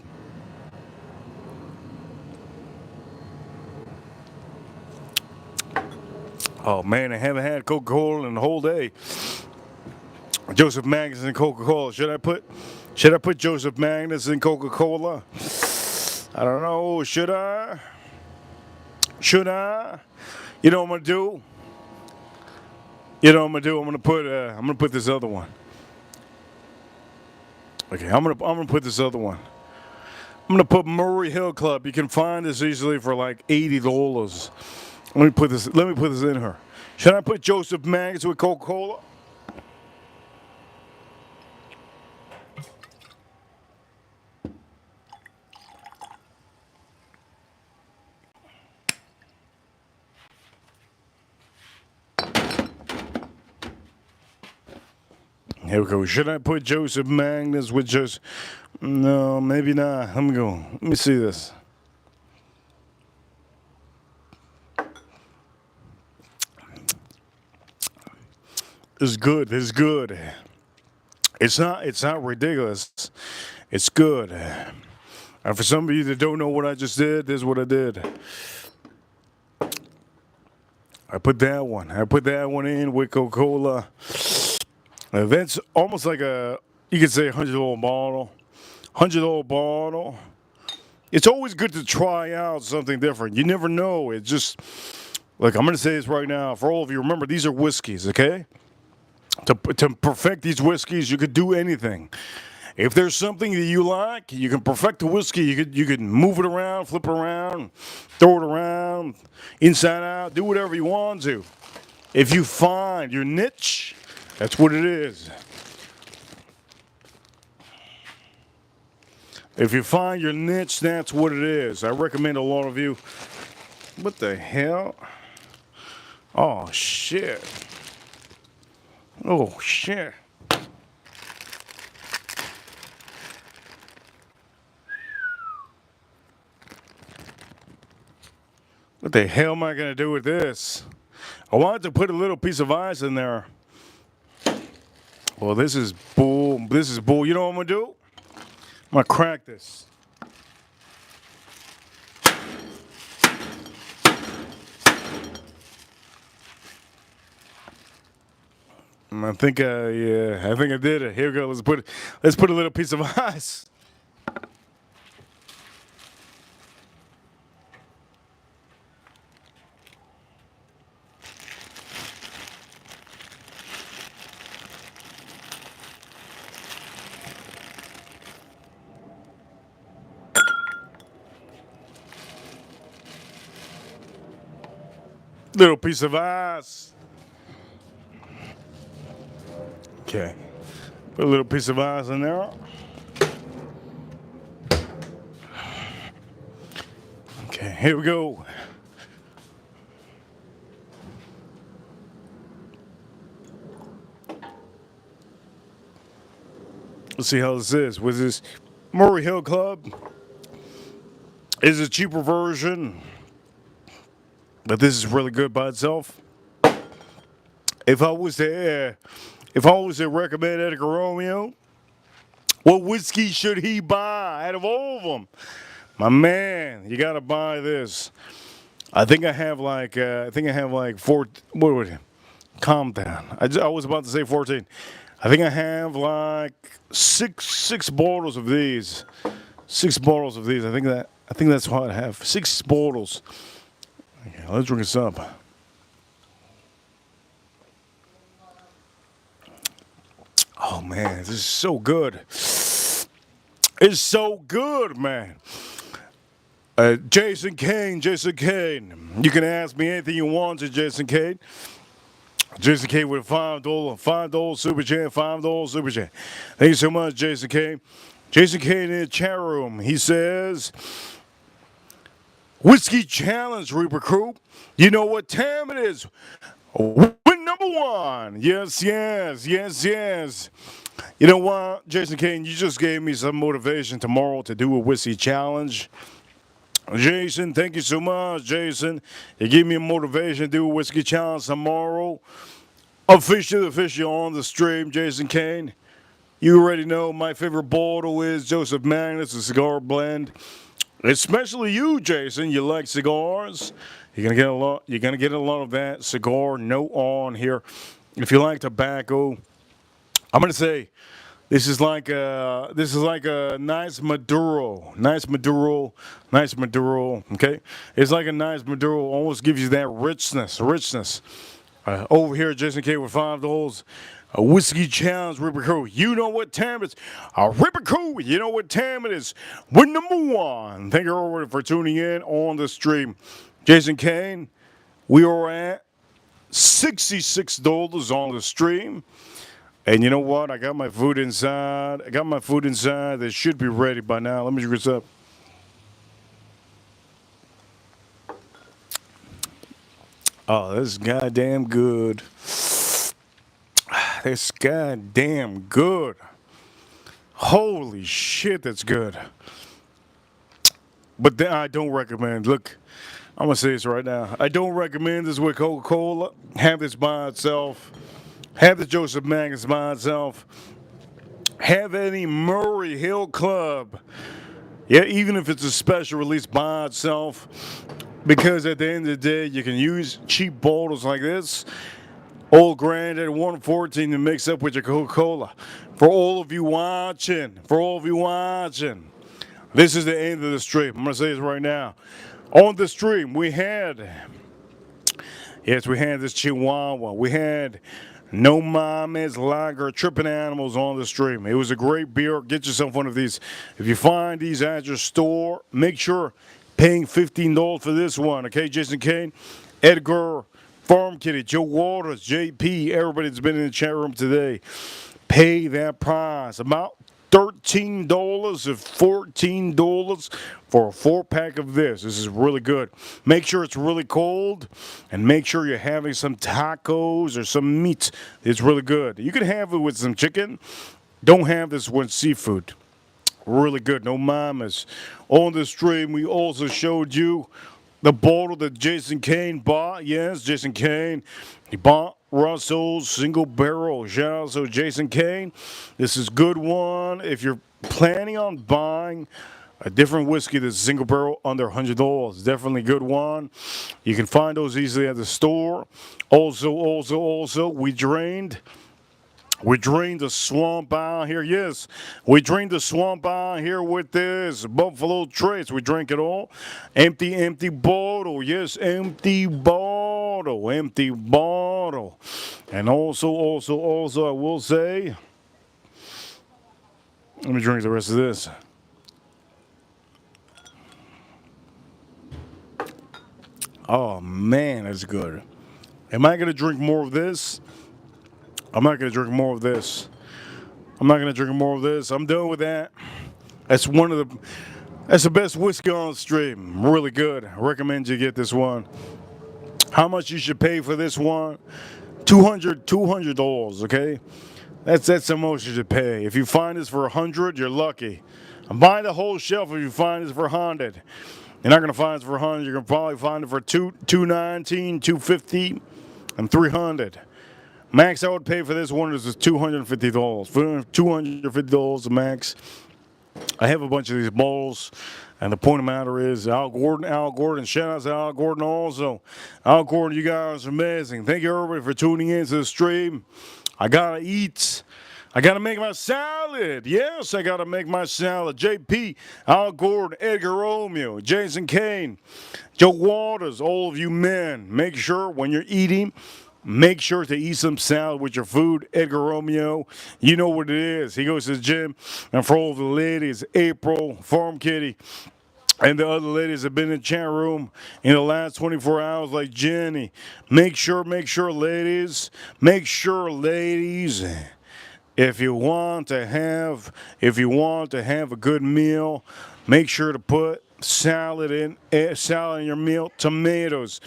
Oh man, I haven't had Coca-Cola in the whole day. Joseph Magnus and Coca-Cola. Should I put Joseph Magnus in Coca-Cola? I don't know. Should I? You know what I'm gonna do? I'm gonna put this other one. Okay, I'm gonna put this other one. I'm gonna put Murray Hill Club. You can find this easily for like $80. Let me put this in here. Should I put Joseph Magnus with Coca-Cola? Here we go. Should I put Joseph Magnus with just... No, maybe not. Let me go. Let me see this. It's good. It's good. It's not ridiculous. It's good. And for some of you that don't know what I just did, this is what I did. I put that one in with Coca-Cola. That's almost like a You could say $100 bottle. $100 bottle. It's always good to try out something different. You never know. It just, look, I'm going to say this right now. For all of you, remember, these are whiskeys, okay? To perfect these whiskeys, you could do anything. If there's something that you like, you can perfect the whiskey. You could move it around, flip it around, throw it around, inside out, do whatever you want to. If you find your niche, that's what it is. If you find your niche, that's what it is. I recommend a lot of you. What the hell? Oh, shit. Oh, shit. What the hell am I going to do with this? I wanted to put a little piece of ice in there. Well, this is bull. This is bull. You know what I'm going to do? I'm going to crack this. I think I did it. Here we go. Let's put a little piece of ice. Little piece of ice. Okay. Put a little piece of ice in there. Okay, here we go. Let's see how this is. With this Murray Hill Club is a cheaper version, but this is really good by itself. If I was to recommend Edgar Romeo, what whiskey should he buy out of all of them? My man, you gotta buy this. I think I have like four. What would it? Calm down. I was about to say 14. I think I have like six bottles of these. 6 bottles of these. I think that's what I have. 6 bottles. Okay, let's drink this up. Oh man, this is so good. It's so good, man. Jason Kane. You can ask me anything you want to Jason Kane. Jason Kane with $5 super chat, $5 super chat. Thank you so much, Jason Kane. Jason Kane in the chat room. He says, Whiskey Challenge, Reaper Crew. You know what time it is. Win #1. Yes. You know what, Jason Kane, you just gave me some motivation tomorrow to do a whiskey challenge. Jason, thank you so much, Jason. You gave me a motivation to do a whiskey challenge tomorrow. Official on the stream, Jason Kane. You already know my favorite bottle is Joseph Magnus, a cigar blend. Especially you, Jason. You like cigars. You're gonna get a lot of that cigar note on here. If you like tobacco, I'm gonna say this is like a nice Maduro. Okay, it's like a nice Maduro. Almost gives you that richness. Over here, Jason K with $5. A whiskey challenge, Ripper Crew. You know what time it is. Ripper Crew, you know what time it is. We're #1. Thank you all for tuning in on the stream. Jason Kane, we are at $66 on the stream. And you know what? I got my food inside. They should be ready by now. Let me drink this up. Oh, this is goddamn good. This goddamn good. Holy shit, that's good. But then I don't recommend. Look, I'm gonna say this right now. I don't recommend this with Coca-Cola. Have this by itself. Have the Joseph Magnus by itself. Have any Murray Hill Club. Yeah, even if it's a special release by itself. Because at the end of the day, you can use cheap bottles like this Old Granddad 114 to mix up with your Coca-Cola. For all of you watching, this is the end of the stream. I'm going to say this right now. On the stream, we had this Chihuahua. We had No Mames Lager Tripping Animals on the stream. It was a great beer. Get yourself one of these. If you find these at your store, make sure paying $15 for this one. Okay, Jason Kane, Edgar, Farm Kitty, Joe Waters, JP, everybody that's been in the chat room today. Pay that price. About $13 or $14 for a 4-pack of this. This is really good. Make sure it's really cold, and make sure you're having some tacos or some meat. It's really good. You can have it with some chicken. Don't have this with seafood. Really good. No mamas. On the stream, we also showed you the bottle that Jason Kane bought. Yes, Jason Kane. He bought Russell's single barrel. Shout out to Jason Kane. This is good one. If you're planning on buying a different whiskey that's single barrel under $100, definitely good one. You can find those easily at the store. Also, we drained the swamp out here. Yes, we drained the swamp out here with this Buffalo Trace. We drank it all. Empty bottle. Yes, empty bottle. And also, I will say, let me drink the rest of this. Oh, man, that's good. Am I going to drink more of this? I'm not going to drink more of this. I'm done with that. That's the best whiskey on the stream. Really good. I recommend you get this one. How much you should pay for this one? $200, okay? That's the most you should pay. If you find this for $100, you're lucky. I'm buying the whole shelf if you find this for $100. You're not going to find this for $100. You're going to probably find it for $219, $250, and $300. Max I would pay for this one is $250. $250 max. I have a bunch of these bottles, and the point of the matter is Al Gordon, shout out to Al Gordon also. Al Gordon, you guys are amazing. Thank you everybody for tuning in to the stream. I gotta eat. I gotta make my salad. Yes, I gotta make my salad. JP, Al Gordon, Edgar Romeo, Jason Kane, Joe Waters, all of you men, make sure when you're eating, make sure to eat some salad with your food. Edgar Romeo, you know what it is. He goes to the gym. And for all the ladies, April, Farm Kitty, and the other ladies that have been in the chat room in the last 24 hours, like Jenny, make sure, ladies, if you want to have a good meal, make sure to put salad in your meal, tomatoes.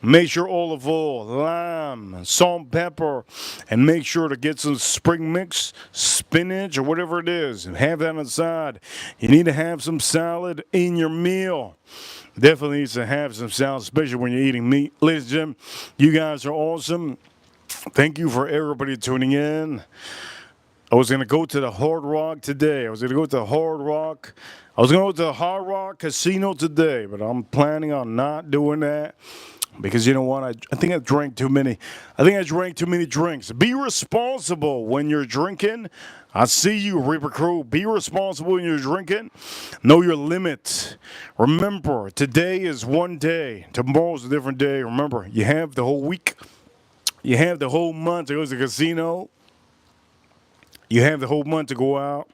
Make sure olive oil, lime, salt, pepper, and make sure to get some spring mix, spinach, or whatever it is, and have that on the side. You need to have some salad in your meal. Definitely needs to have some salad, especially when you're eating meat. Ladies and gentlemen, you guys are awesome. Thank you for everybody tuning in. I was going to go to the Hard Rock today. I was going to go to the Hard Rock Casino today, but I'm planning on not doing that. Because you know what? I think I drank too many. Drinks. Be responsible when you're drinking. I see you, Reaper Crew. Be responsible when you're drinking. Know your limits. Remember, today is one day. Tomorrow's a different day. Remember, you have the whole week. You have the whole month to go to the casino. You have the whole month to go out.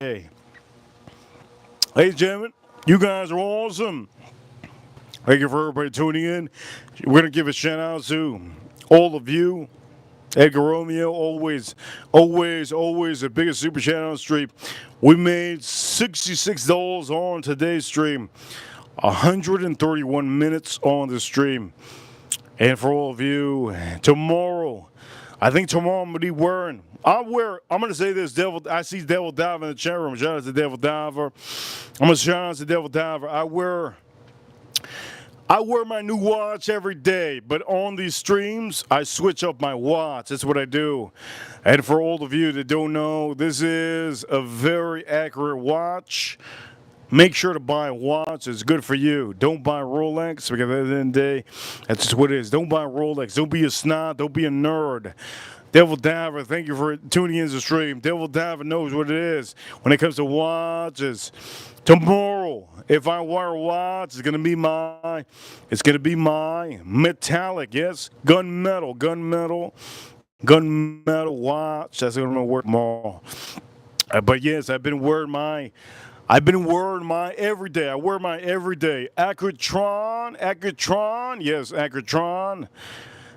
Hey. Ladies and gentlemen, you guys are awesome. Thank you for everybody tuning in. We're going to give a shout out to all of you. Edgar Romeo, always the biggest super chat on the stream. We made $66 on today's stream. 131 minutes on the stream. And for all of you, tomorrow, I'm going to be wearing, I'm going to say this, I see Devil Diver in the chat room. Shout out to Devil Diver. I'm going to shout out to Devil Diver. I wear my new watch every day, but on these streams, I switch up my watch. That's what I do. And for all of you that don't know, this is a very accurate watch. Make sure to buy a watch. It's good for you. Don't buy Rolex because at the end of the day, that's just what it is. Don't buy Rolex. Don't be a snob. Don't be a nerd. Devil Diver, thank you for tuning in to the stream. Devil Diver knows what it is when it comes to watches. Tomorrow, if I wear a watch, it's gonna be my metallic, yes, gunmetal watch. That's gonna work tomorrow. But yes, I've been wearing my every day. I wear my everyday Accutron, yes, Accutron.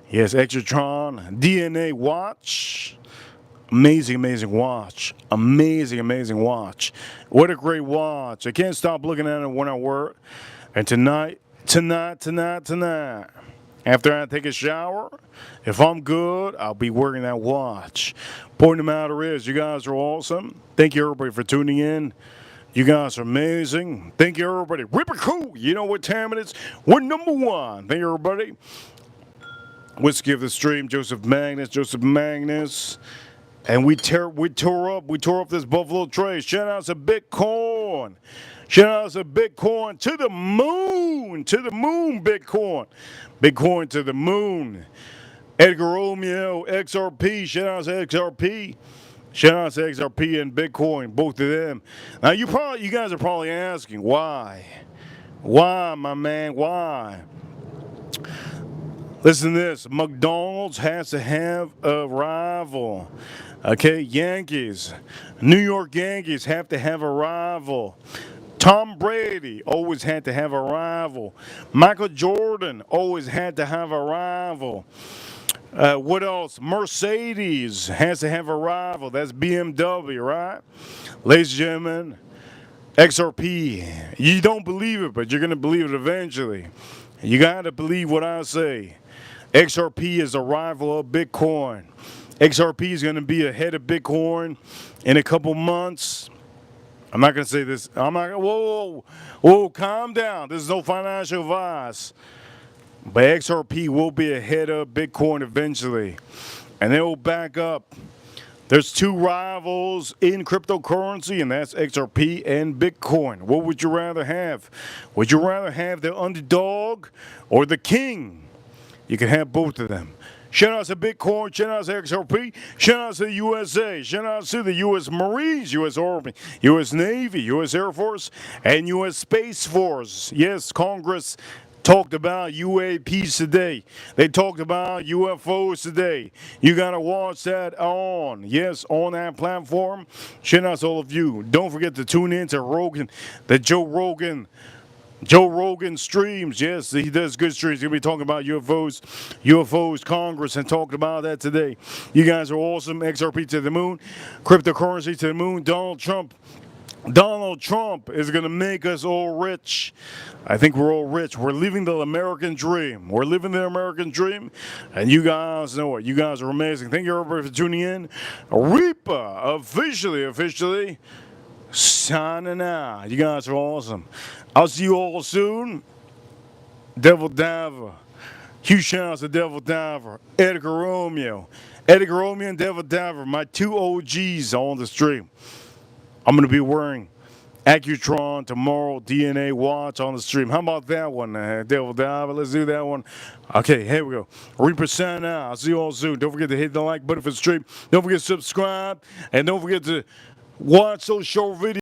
Yes, Accutron DNA watch. Amazing watch. Amazing watch. What a great watch. I can't stop looking at it when I work. And tonight, after I take a shower, if I'm good, I'll be wearing that watch. Point of the matter is, you guys are awesome. Thank you, everybody, for tuning in. You guys are amazing. Thank you, everybody. Ripper Cool. You know what time it is? We're number one. Thank you, everybody. Whiskey of the Stream, Joseph Magnus. And we tore up this Buffalo Trace. Shout out to Bitcoin. To the moon, Bitcoin. Bitcoin to the moon. Edgar Romeo, XRP, shout out to XRP. Shout out to XRP and Bitcoin, both of them. Now you guys are probably asking, why? Why, my man, why? Listen to this. McDonald's has to have a rival. Okay, New York Yankees have to have a rival. Tom Brady always had to have a rival. Michael Jordan always had to have a rival. What else? Mercedes has to have a rival. That's BMW, right? Ladies and gentlemen, XRP. You don't believe it, but you're going to believe it eventually. You got to believe what I say. XRP is a rival of Bitcoin. XRP is going to be ahead of Bitcoin in a couple months. I'm not going to say this. Whoa, calm down. This is no financial advice. But XRP will be ahead of Bitcoin eventually. And they will back up. There's two rivals in cryptocurrency, and that's XRP and Bitcoin. What would you rather have? Would you rather have the underdog or the king? You can have both of them. Shout out to Bitcoin, shout out to XRP, shout out to the USA, shout out to the U.S. Marines, U.S. Army, U.S. Navy, U.S. Air Force, and U.S. Space Force. Yes, Congress talked about UAPs today. They talked about UFOs today. You got to watch that on that platform. Shout out to all of you. Don't forget to tune in to Joe Rogan streams. Yes, he does good streams. He's going to be talking about UFOs, Congress, and talking about that today. You guys are awesome. XRP to the moon. Cryptocurrency to the moon. Donald Trump is going to make us all rich. I think we're all rich. We're living the American dream. And you guys know it. You guys are amazing. Thank you, everybody, for tuning in. Reaper, officially signing out. You guys are awesome. I'll see you all soon. Devil Diver. Huge shout out to Devil Diver. Edgar Romeo and Devil Diver, my two OGs on the stream. I'm going to be wearing Accutron tomorrow, DNA watch on the stream. How about that one, Devil Diver? Let's do that one. Okay, here we go. Reaper sign out. I'll see you all soon. Don't forget to hit the like button for the stream. Don't forget to subscribe. And don't forget to watch those short videos.